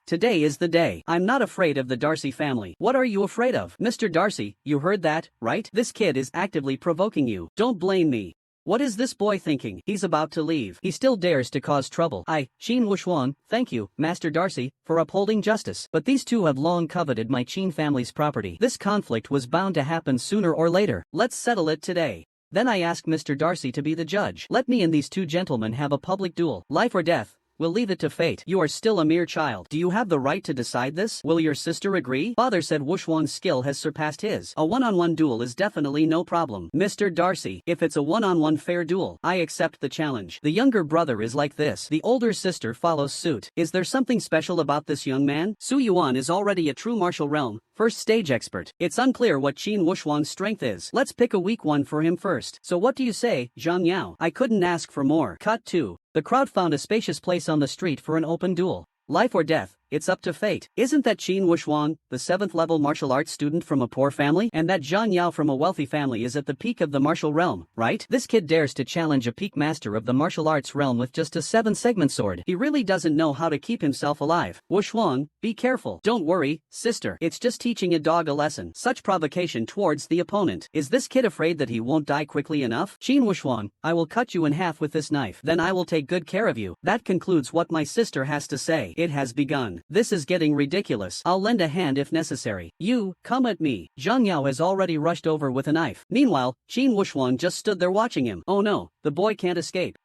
Speaker 1: Today is the day. I'm not afraid of the Darcy family. What are you afraid of? Mr. Darcy, you heard that, right? This kid is actively provoking you. Don't blame me. What is this boy thinking? He's about to leave. He still dares to cause trouble. Qin Wuxuan, thank you, Master Darcy, for upholding justice. But these two have long coveted my Qin family's property. This conflict was bound to happen sooner or later. Let's settle it today. Then I ask Mr. Darcy to be the judge. Let me and these 2 gentlemen have a public duel. Life or death. We'll leave it to fate. You are still a mere child. Do you have the right to decide this? Will your sister agree? Father said Wuxuan's skill has surpassed his. A one-on-one duel is definitely no problem. Mr. Darcy, if it's a one-on-one fair duel, I accept the challenge. The younger brother is like this. The older sister follows suit. Is there something special about this young man? Su Yuan is already a true martial realm, first stage expert. It's unclear what Qin Wuxuan's strength is. Let's pick a weak one for him first. So what do you say, Zhang Yao? I couldn't ask for more. Cut 2. The crowd found a spacious place on the street for an open duel. Life or death. It's up to fate. Isn't that Qin Wuxuan, the 7th-level martial arts student from a poor family? And that Zhang Yao from a wealthy family is at the peak of the martial realm, right? This kid dares to challenge a peak master of the martial arts realm with just a 7-segment sword. He really doesn't know how to keep himself alive. Wuxuan, be careful. Don't worry, sister. It's just teaching a dog a lesson. Such provocation towards the opponent. Is this kid afraid that he won't die quickly enough? Qin Wuxuan, I will cut you in half with this knife. Then I will take good care of you. That concludes what my sister has to say. It has begun. This is getting ridiculous. I'll lend a hand if necessary. You, come at me. Zhang Yao has already rushed over with a knife. Meanwhile, Qin Wuxuan just stood there watching him. Oh no, the boy can't escape.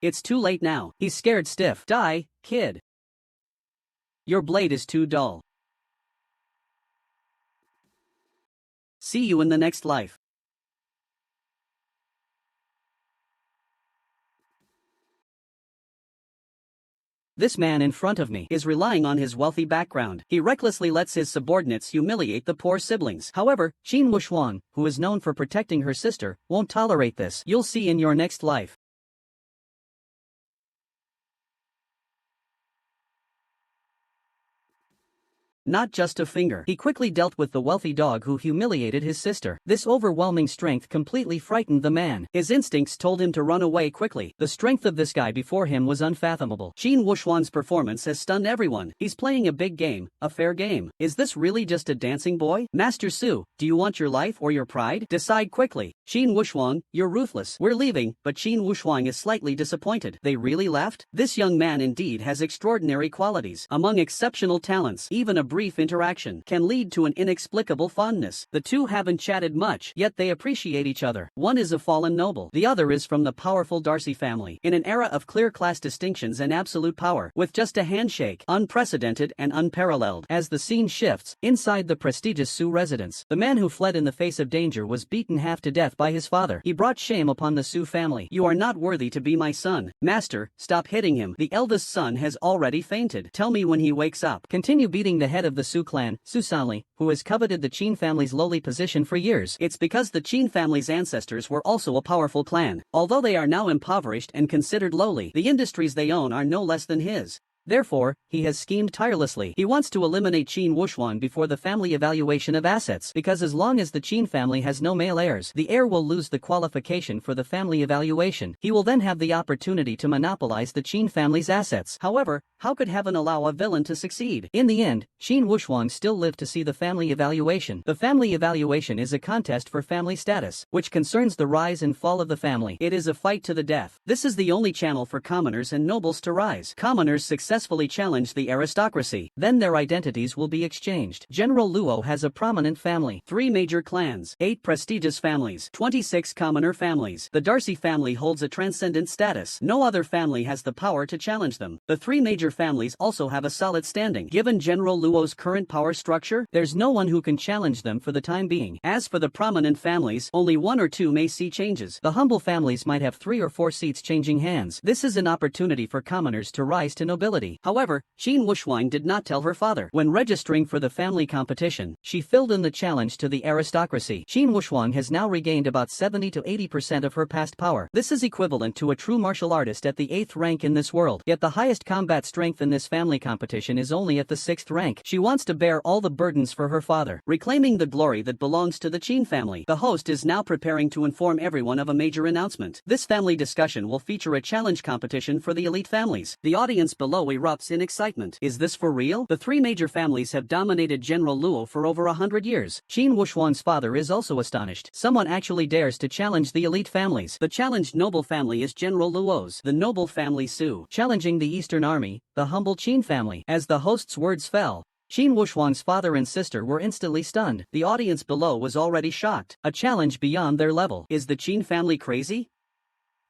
Speaker 1: It's too late now. He's scared stiff. Die, kid. Your blade is too dull. See you in the next life. This man in front of me is relying on his wealthy background. He recklessly lets his subordinates humiliate the poor siblings. However, Qin Wuxuan, who is known for protecting her sister, won't tolerate this. You'll see in your next life. not just a finger. He quickly dealt with the wealthy dog who humiliated his sister. This overwhelming strength completely frightened the man. His instincts told him to run away quickly. The strength of this guy before him was unfathomable. Qin Wuxuan's performance has stunned everyone. He's playing a big game, a fair game. Is this really just a dancing boy? Master Su, do you want your life or your pride? Decide quickly. Qin Wuxuan, you're ruthless. We're leaving, but Qin Wuxuan is slightly disappointed. They really left? This young man indeed has extraordinary qualities. Among exceptional talents, even a brief interaction can lead to an inexplicable fondness. The two haven't chatted much, yet they appreciate each other. One is a fallen noble. The other is from the powerful Darcy family. In an era of clear class distinctions and absolute power, with just a handshake, unprecedented and unparalleled. As the scene shifts, inside the prestigious Su residence, the man who fled in the face of danger was beaten half to death by his father. He brought shame upon the Su family. You are not worthy to be my son. Master, stop hitting him. The eldest son has already fainted. Tell me when he wakes up. Continue beating the head of the Su clan, Su Sanli, who has coveted the Qin family's lowly position for years. It's because the Qin family's ancestors were also a powerful clan. Although they are now impoverished and considered lowly, the industries they own are no less than his. Therefore, he has schemed tirelessly. He wants to eliminate Qin Wuxuan before the family evaluation of assets, because as long as the Qin family has no male heirs, the heir will lose the qualification for the family evaluation. He will then have the opportunity to monopolize the Qin family's assets. However, how could heaven allow a villain to succeed? In the end, Qin Wuxuan still lived to see the family evaluation. The family evaluation is a contest for family status, which concerns the rise and fall of the family. It is a fight to the death. This is the only channel for commoners and nobles to rise. Commoners successfully challenge the aristocracy, then their identities will be exchanged. General Luo has a prominent family, 3 major clans, 8 prestigious families, 26 commoner families. The Darcy family holds a transcendent status. No other family has the power to challenge them. The 3 major families also have a solid standing. Given General Luo's current power structure, there's no one who can challenge them for the time being. As for the prominent families, only 1 or 2 may see changes. The humble families might have 3 or 4 seats changing hands. This is an opportunity for commoners to rise to nobility. However, Qin Wuxuan did not tell her father. When registering for the family competition, she filled in the challenge to the aristocracy. Qin Wuxuan has now regained about 70 to 80% of her past power. This is equivalent to a true martial artist at the 8th rank in this world. Yet the highest combat strength in this family competition is only at the 6th rank. She wants to bear all the burdens for her father, reclaiming the glory that belongs to the Qin family. The host is now preparing to inform everyone of a major announcement. This family discussion will feature a challenge competition for the elite families. The audience below erupts in excitement. Is this for real? The 3 major families have dominated General Luo for over 100 years. Qin Wuxuan's father is also astonished. Someone actually dares to challenge the elite families. The challenged noble family is General Luo's, the noble family Su, challenging the Eastern Army, the humble Qin family. As the host's words fell, Qin Wuxuan's father and sister were instantly stunned. The audience below was already shocked. A challenge beyond their level. Is the Qin family crazy?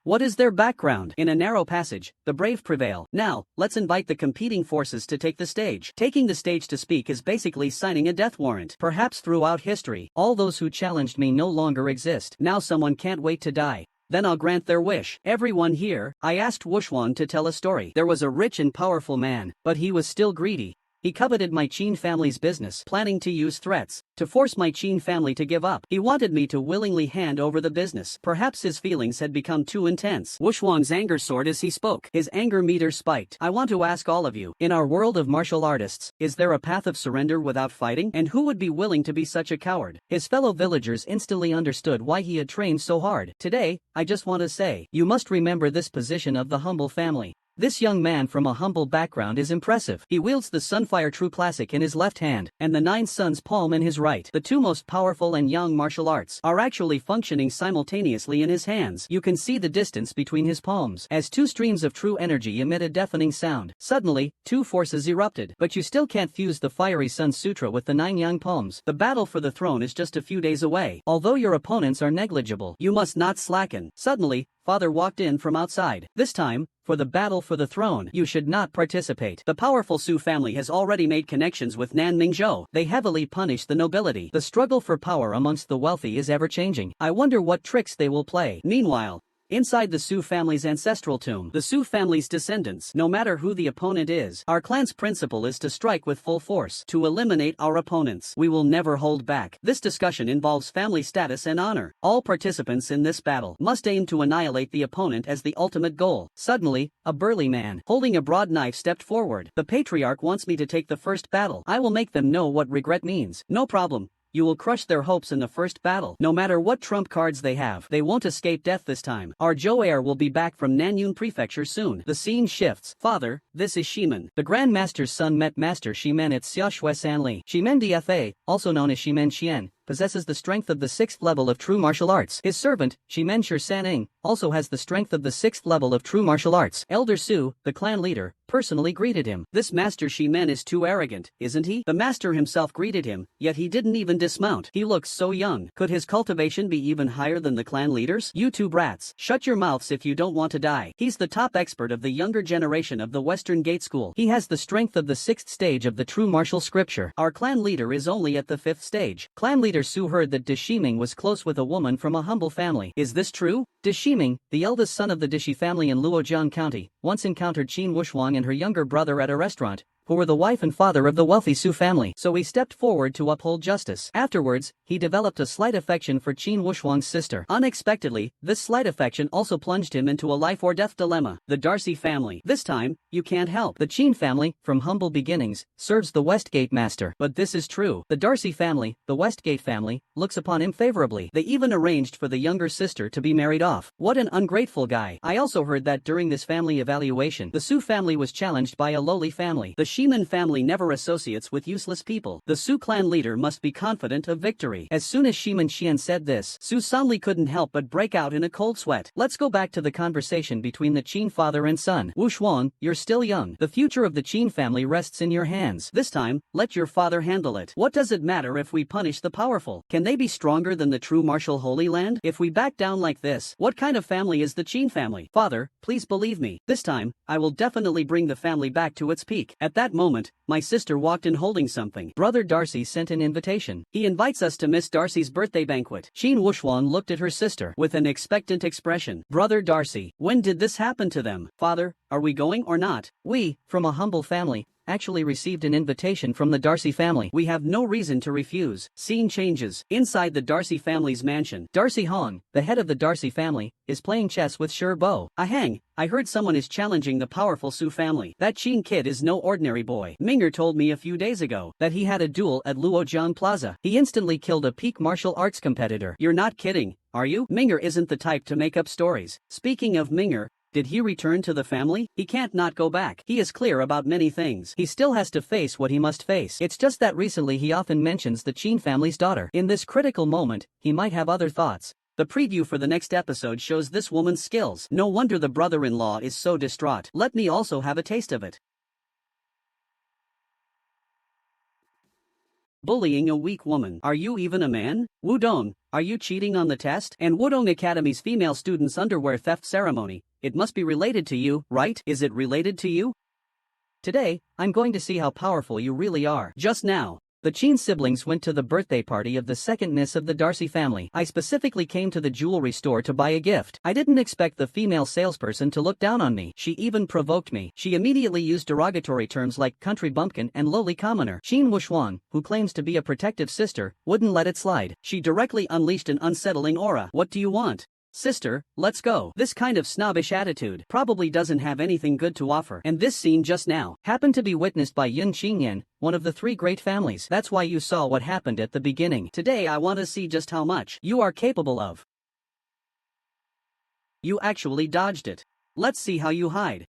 Speaker 1: What is their background? In a narrow passage, the brave prevail. Now, let's invite the competing forces to take the stage. Taking the stage to speak is basically signing a death warrant. Perhaps throughout history, all those who challenged me no longer exist. Now someone can't wait to die. Then I'll grant their wish. Everyone here, I asked Wuxuan to tell a story. There was a rich and powerful man, but he was still greedy. He coveted my Qin family's business, planning to use threats to force my Qin family to give up. He wanted me to willingly hand over the business. Perhaps his feelings had become too intense. Wuxuan's anger soared as he spoke. His anger meter spiked. I want to ask all of you, in our world of martial artists, is there a path of surrender without fighting? And who would be willing to be such a coward? His fellow villagers instantly understood why he had trained so hard. Today, I just want to say, you must remember this position of the humble family. This young man from a humble background is impressive. He wields the Sunfire True Classic in his left hand, and the 9 Suns palm in his right. The 2 most powerful and young martial arts are actually functioning simultaneously in his hands. You can see the distance between his palms, as 2 streams of true energy emit a deafening sound. Suddenly, 2 forces erupted, but you still can't fuse the fiery Sun Sutra with the 9 young palms. The battle for the throne is just a few days away. Although your opponents are negligible, you must not slacken. Suddenly, father walked in from outside. This time, for the battle for the throne, you should not participate. The powerful Su family has already made connections with Nan Mingzhou. They heavily punish the nobility. The struggle for power amongst the wealthy is ever-changing. I wonder what tricks they will play. Meanwhile, Inside the Su family's ancestral tomb, the Su family's descendants, no matter who the opponent is, our clan's principle is to strike with full force, to eliminate our opponents. We will never hold back. This discussion involves family status and honor. All participants in this battle must aim to annihilate the opponent as the ultimate goal. Suddenly, a burly man, holding a broad knife, stepped forward. The patriarch wants me to take the first battle. I will make them know what regret means. No problem. You will crush their hopes in the first battle. No matter what trump cards they have, they won't escape death this time. Our Zhou heir will be back from Nanyun Prefecture soon. The scene shifts. Father, this is Shimen. The Grand Master's son met Master Shimen at Xiaoshui Sanli. Shimen DFA, also known as Shimen Qian, possesses the strength of the 6th level of true martial arts. His servant, Shimen Saneng, also has the strength of the 6th level of true martial arts. Elder Su, the clan leader, personally greeted him. This Master Shimen is too arrogant, isn't he? The master himself greeted him, yet he didn't even dismount. He looks so young. Could his cultivation be even higher than the clan leaders? You two brats, shut your mouths if you don't want to die. He's the top expert of the younger generation of the Western Gate School. He has the strength of the 6th stage of the true martial scripture. Our clan leader is only at the 5th stage. Clan leader Su heard that Deshiming was close with a woman from a humble family. Is this true? Deshiming, the eldest son of the Dishi family in Luojiang County, once encountered Qin Wushuang and her younger brother at a restaurant, who were the wife and father of the wealthy Su family. So he stepped forward to uphold justice. Afterwards, he developed a slight affection for Qin Wushuang's sister. Unexpectedly, this slight affection also plunged him into a life-or-death dilemma. The Darcy family. This time, you can't help. The Qin family, from humble beginnings, serves the Westgate master. But this is true. The Darcy family, the Westgate family, looks upon him favorably. They even arranged for the younger sister to be married off. What an ungrateful guy. I also heard that during this family evaluation, the Su family was challenged by a lowly family. The Shimen family never associates with useless people. The Su clan leader must be confident of victory. As soon as Shimen Qian said this, Su Sanli couldn't help but break out in a cold sweat. Let's go back to the conversation between the Qin father and son. Wushuang, you're still young. The future of the Qin family rests in your hands. This time, let your father handle it. What does it matter if we punish the powerful? Can they be stronger than the true martial Holy Land? If we back down like this, what kind of family is the Qin family? Father, please believe me. This time, I will definitely bring the family back to its peak. At that moment, my sister walked in holding something. Brother Darcy sent an invitation. He invites us to Miss Darcy's birthday banquet. Qin Wushuang looked at her sister with an expectant expression. Brother Darcy, when did this happen to them? Father, are we going or not? We, from a humble family, actually received an invitation from the Darcy family. We have no reason to refuse. Scene changes. Inside the Darcy family's mansion, Darcy Hong, the head of the Darcy family, is playing chess with Shi Bo. Ahang, I heard someone is challenging the powerful Su family. That Qin kid is no ordinary boy. Minger told me a few days ago that he had a duel at Luojiang Plaza. He instantly killed a peak martial arts competitor. You're not kidding, are you? Minger isn't the type to make up stories. Speaking of Minger, did he return to the family? He can't not go back. He is clear about many things. He still has to face what he must face. It's just that recently he often mentions the Qin family's daughter. In this critical moment, he might have other thoughts. The preview for the next episode shows this woman's skills. No wonder the brother-in-law is so distraught. Let me also have a taste of it. Bullying a weak woman. Are you even a man? Wudong, are you cheating on the test? And Wudong Academy's female students' underwear theft ceremony. It must be related to you, right? Is it related to you? Today, I'm going to see how powerful you really are. Just now, the Qin siblings went to the birthday party of the second miss of the Darcy family. I specifically came to the jewelry store to buy a gift. I didn't expect the female salesperson to look down on me. She even provoked me. She immediately used derogatory terms like country bumpkin and lowly commoner. Qin Wushuang, who claims to be a protective sister, wouldn't let it slide. She directly unleashed an unsettling aura. What do you want? Sister, let's go. This kind of snobbish attitude probably doesn't have anything good to offer. And this scene just now happened to be witnessed by Yun Qingyan, one of the three great families. That's why you saw what happened at the beginning. Today I want to see just how much you are capable of. You actually dodged it. Let's see how you hide.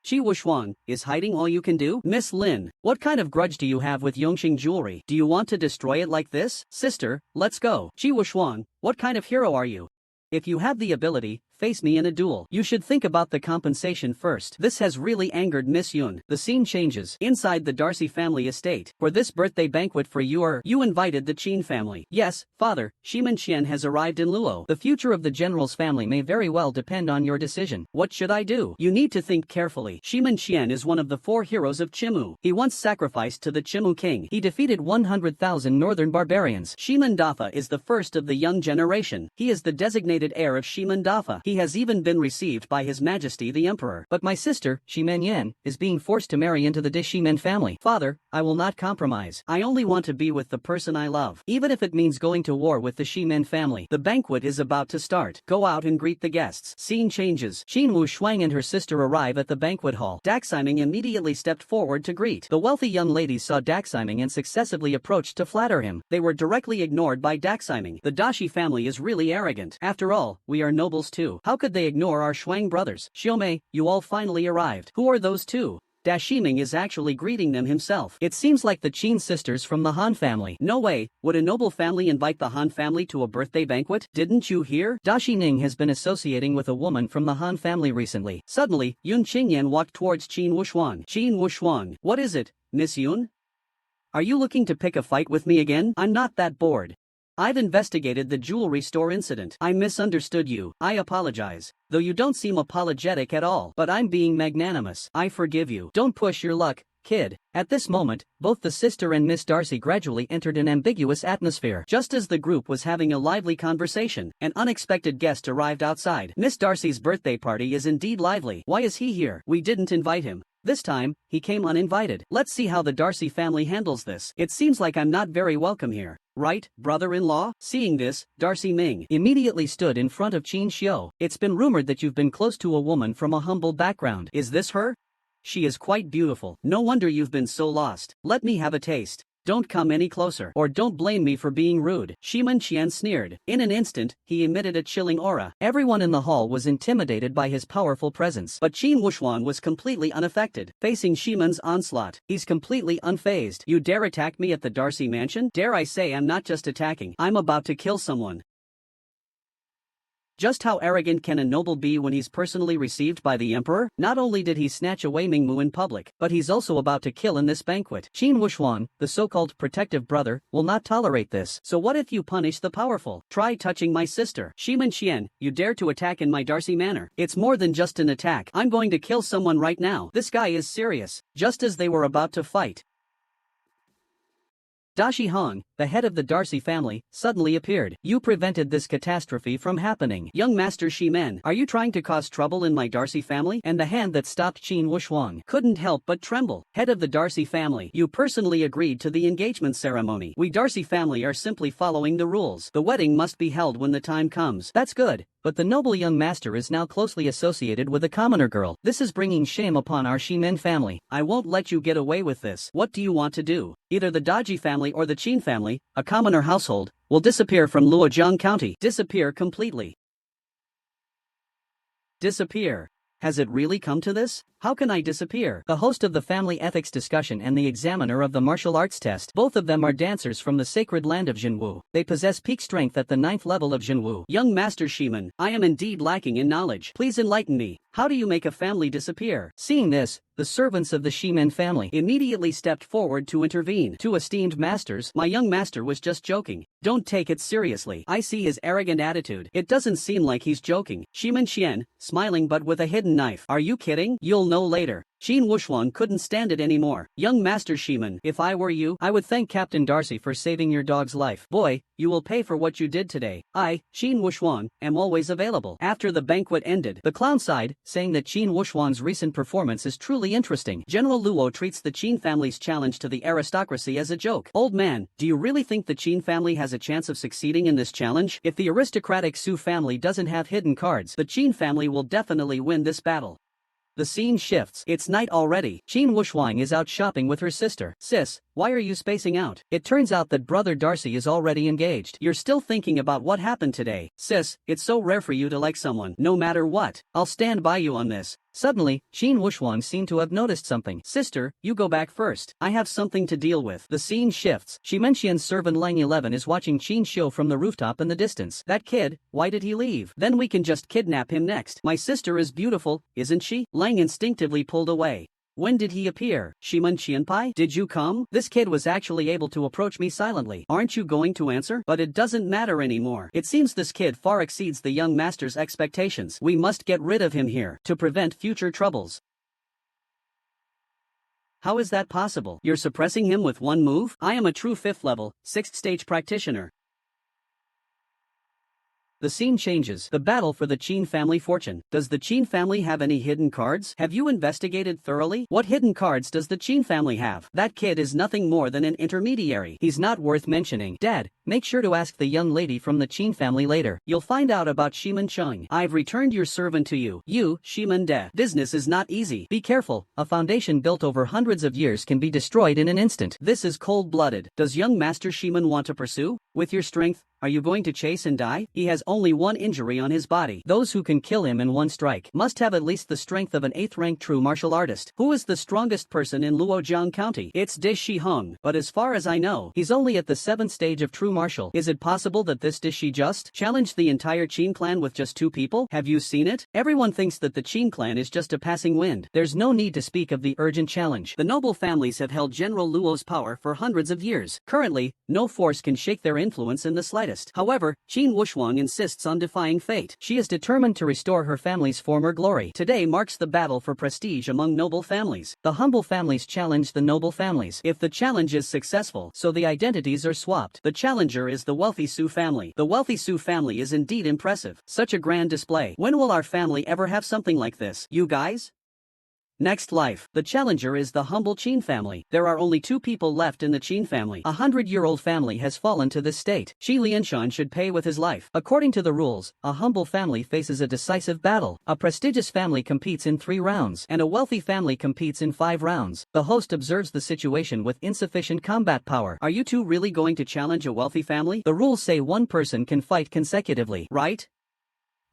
Speaker 1: Qi Wushuang, is hiding all you can do? Miss Lin, what kind of grudge do you have with Yongxing Jewelry? Do you want to destroy it like this? Sister, let's go. Qi Wushuang, what kind of hero are you? If you have the ability, face me in a duel. You should think about the compensation first. This has really angered Miss Yun. The scene changes. Inside the Darcy family estate. For this birthday banquet for you invited the Qin family. Yes, father, Shiman Qian has arrived in Luo. The future of the general's family may very well depend on your decision. What should I do? You need to think carefully. Shiman Qian is one of the 4 heroes of Chimu. He once sacrificed to the Chimu king. He defeated 100,000 northern barbarians. Shiman Dafa is the first of the young generation. He is the designated heir of Shiman Dafa. He has even been received by His Majesty the Emperor. But my sister, Shiman Yan, is being forced to marry into the Shiman family. Father, I will not compromise. I only want to be with the person I love, even if it means going to war with the Shiman family. The banquet is about to start. Go out and greet the guests. Scene changes. Qin Wu Shuang and her sister arrive at the banquet hall. Daximing immediately stepped forward to greet. The wealthy young ladies saw Daximing and successively approached to flatter him. They were directly ignored by Daximing. The Dashi family is really arrogant. After all, we are nobles too. How could they ignore our Shuang brothers? Xiaomei, you all finally arrived. Who are those two? Dashiming is actually greeting them himself. It seems like the Qin sisters from the Han family. No way, would a noble family invite the Han family to a birthday banquet? Didn't you hear? Dashining has been associating with a woman from the Han family recently. Suddenly, Yun Qingyan walked towards Qin Wushuang. Qin Wushuang, what is it, Miss Yun? Are you looking to pick a fight with me again? I'm not that bored. I've investigated the jewelry store incident. I misunderstood you. I apologize. Though you don't seem apologetic at all. But I'm being magnanimous. I forgive you. Don't push your luck, kid. At this moment, both the sister and Miss Darcy gradually entered an ambiguous atmosphere. Just as the group was having a lively conversation, an unexpected guest arrived outside. Miss Darcy's birthday party is indeed lively. Why is he here? We didn't invite him. This time, he came uninvited. Let's see how the Darcy family handles this. It seems like I'm not very welcome here. Right, brother-in-law? Seeing this, Darcy Ming immediately stood in front of Qin Xiu. It's been rumored that you've been close to a woman from a humble background. Is this her? She is quite beautiful. No wonder you've been so lost. Let me have a taste. Don't come any closer, or don't blame me for being rude. Shiman Qian sneered. In an instant, he emitted a chilling aura. Everyone in the hall was intimidated by his powerful presence. But Qin Wushuan was completely unaffected. Facing Shiman's onslaught, he's completely unfazed. You dare attack me at the Darcy mansion? Dare I say I'm not just attacking, I'm about to kill someone. Just how arrogant can a noble be when he's personally received by the emperor? Not only did he snatch away Mingmu in public, but he's also about to kill in this banquet. Qin Wushuan, the so-called protective brother, will not tolerate this. So what if you punish the powerful? Try touching my sister. Shiman Qian, you dare to attack in my Darcy manor. It's more than just an attack. I'm going to kill someone right now. This guy is serious. Just as they were about to fight, Dashi Hong, the head of the Darcy family, suddenly appeared. You prevented this catastrophe from happening. Young Master Shimen, are you trying to cause trouble in my Darcy family? And the hand that stopped Qin Wushuang couldn't help but tremble. Head of the Darcy family, you personally agreed to the engagement ceremony. We Darcy family are simply following the rules. The wedding must be held when the time comes. That's good. But the noble young master is now closely associated with a commoner girl. This is bringing shame upon our Shimen family. I won't let you get away with this. What do you want to do? Either the Daji family or the Qin family, a commoner household, will disappear from Luojiang County. Disappear completely. Disappear. Has it really come to this? How can I disappear? The host of the family ethics discussion and the examiner of the martial arts test. Both of them are dancers from the sacred land of Jinwu. They possess peak strength at the 9th level of Jinwu. Young Master Shiman, I am indeed lacking in knowledge. Please enlighten me. How do you make a family disappear? Seeing this, the servants of the Shimen family immediately stepped forward to intervene. Two esteemed masters, my young master was just joking. Don't take it seriously. I see his arrogant attitude. It doesn't seem like he's joking. Shiman Qian, smiling but with a hidden knife. Are you kidding? You'll know later. Qin Wushuang couldn't stand it anymore. Young Master Shiman, if I were you, I would thank Captain Darcy for saving your dog's life. Boy, you will pay for what you did today. I, Qin Wushuang, am always available. After the banquet ended, the clown sighed, saying that Qin Wushuang's recent performance is truly interesting. General Luo treats the Qin family's challenge to the aristocracy as a joke. Old man, do you really think the Qin family has a chance of succeeding in this challenge? If the aristocratic Su family doesn't have hidden cards, the Qin family will definitely win this battle. The scene shifts. It's night already. Qin Wushuang is out shopping with her sister. Sis, Why are you spacing out? It turns out that brother Darcy is already engaged. You're still thinking about what happened today. Sis, it's so rare for you to like someone. No matter what, I'll stand by you on this. Suddenly, Qin Wuxuang seemed to have noticed something. Sister, you go back first. I have something to deal with. The scene shifts. Shimenxian's servant Lang 11 is watching Qin show from the rooftop in the distance. That kid, why did he leave? Then we can just kidnap him next. My sister is beautiful, isn't she? Lang instinctively pulled away. When did he appear? Shimen Qianpai? Did you come? This kid was actually able to approach me silently. Aren't you going to answer? But it doesn't matter anymore. It seems this kid far exceeds the young master's expectations. We must get rid of him here to prevent future troubles. How is that possible? You're suppressing him with one move? I am a true 5th level, 6th stage practitioner. The scene changes. The battle for the Qin family fortune. Does the Qin family have any hidden cards? Have you investigated thoroughly? What hidden cards does the Qin family have? That kid is nothing more than an intermediary. He's not worth mentioning. Dad, make sure to ask the young lady from the Qin family later. You'll find out about Shimen Cheng. I've returned your servant to you. You, Shimen De. Business is not easy. Be careful. A foundation built over hundreds of years can be destroyed in an instant. This is cold-blooded. Does young Master Shimen want to pursue? With your strength, are you going to chase and die? He has only one injury on his body. Those who can kill him in one strike must have at least the strength of an 8th-ranked true martial artist. Who is the strongest person in Luojiang County? It's De Shihong, but as far as I know, he's only at the 7th stage of true martial. Is it possible that this De Shi just challenged the entire Qin clan with just 2 people? Have you seen it? Everyone thinks that the Qin clan is just a passing wind. There's no need to speak of the urgent challenge. The noble families have held General Luo's power for hundreds of years. Currently, no force can shake their influence in the slightest. However, Qin Wuxuang insists on defying fate. She is determined to restore her family's former glory. Today marks the battle for prestige among noble families. The humble families challenge the noble families. If the challenge is successful, so the identities are swapped. The challenger is the wealthy Su family. The wealthy Su family is indeed impressive. Such a grand display. When will our family ever have something like this? You guys? Next life. The challenger is the humble Qin family. There are only 2 people left in the Qin family. A 100-year-old family has fallen to this state. Shi Lianshan should pay with his life. According to the rules, a humble family faces a decisive battle. A prestigious family competes in 3 rounds, and a wealthy family competes in 5 rounds. The host observes the situation with insufficient combat power. Are you 2 really going to challenge a wealthy family? The rules say 1 person can fight consecutively, right?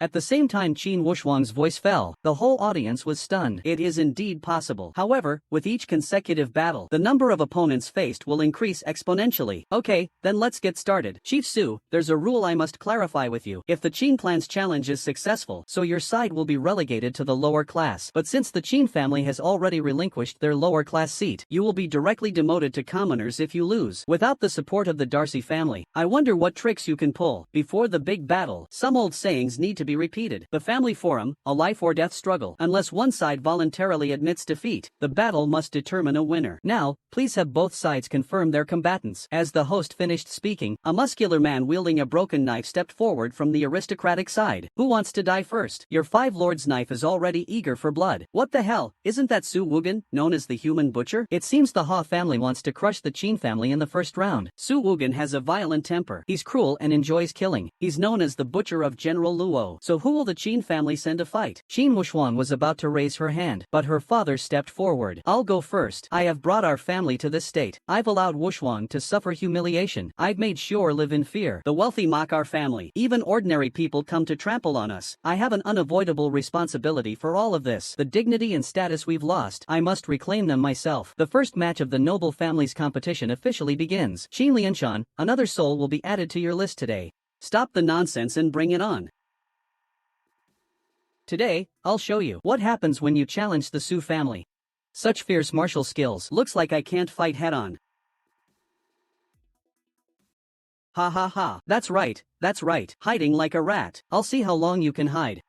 Speaker 1: At the same time Qin Wuxuang's voice fell, the whole audience was stunned. It is indeed possible. However, with each consecutive battle, the number of opponents faced will increase exponentially. Okay, then let's get started. Chief Su, there's a rule I must clarify with you. If the Qin clan's challenge is successful, so your side will be relegated to the lower class. But since the Qin family has already relinquished their lower class seat, you will be directly demoted to commoners if you lose. Without the support of the Darcy family, I wonder what tricks you can pull. Before the big battle, some old sayings need to be repeated. The family forum, a life or death struggle. Unless one side voluntarily admits defeat, the battle must determine a winner. Now, please have both sides confirm their combatants. As the host finished speaking, a muscular man wielding a broken knife stepped forward from the aristocratic side. Who wants to die first? Your 5 lords knife is already eager for blood. What the hell? Isn't that Su Wugan, known as the human butcher? It seems the Ha family wants to crush the Qin family in the first round. Su Wugan has a violent temper. He's cruel and enjoys killing. He's known as the butcher of General Luo. So who will the Qin family send to fight? Qin Wuxuang was about to raise her hand, but her father stepped forward. I'll go first. I have brought our family to this state. I've allowed Wuxuang to suffer humiliation. I've made sure live in fear. The wealthy mock our family. Even ordinary people come to trample on us. I have an unavoidable responsibility for all of this. The dignity and status we've lost, I must reclaim them myself. The first match of the noble family's competition officially begins. Qin Lianshan, another soul will be added to your list today. Stop the nonsense and bring it on. Today, I'll show you what happens when you challenge the Su family. Such fierce martial skills. Looks like I can't fight head-on. Ha ha ha. That's right, that's right. Hiding like a rat. I'll see how long you can hide.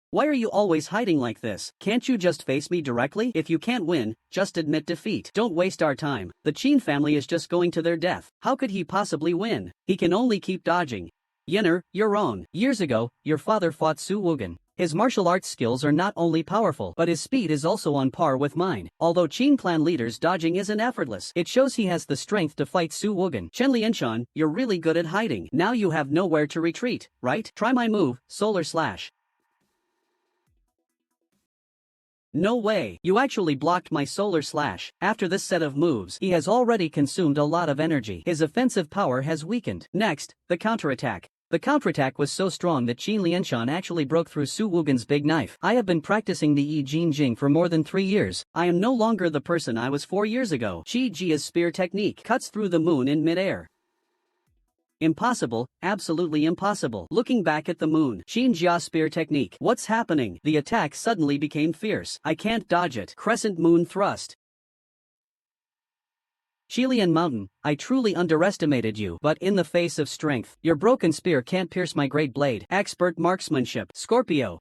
Speaker 1: Why are you always hiding like this? Can't you just face me directly? If you can't win, just admit defeat. Don't waste our time. The Qin family is just going to their death. How could he possibly win? He can only keep dodging. Yenner, you're wrong. Years ago, your father fought Su Wugan. His martial arts skills are not only powerful, but his speed is also on par with mine. Although Qin clan leader's dodging isn't effortless, it shows he has the strength to fight Su Wugan. Chen Lianshan, you're really good at hiding. Now you have nowhere to retreat, right? Try my move, Solar Slash. No way, you actually blocked my solar slash. After this set of moves, he has already consumed a lot of energy. His offensive power has weakened. Next, the counterattack. The counterattack was so strong that Qin Lianshan actually broke through Su Wugen's big knife. I have been practicing the Yi Jin Jing for more than 3 years. I am no longer the person I was 4 years ago. Qi Jia's spear technique cuts through the moon in midair. Impossible, absolutely impossible. Looking back at the moon, Qin Jia's spear technique. What's happening? The attack suddenly became fierce. I can't dodge it. Crescent moon thrust. Shilian Mountain, I truly underestimated you, but in the face of strength, your broken spear can't pierce my great blade. Expert marksmanship. Scorpio,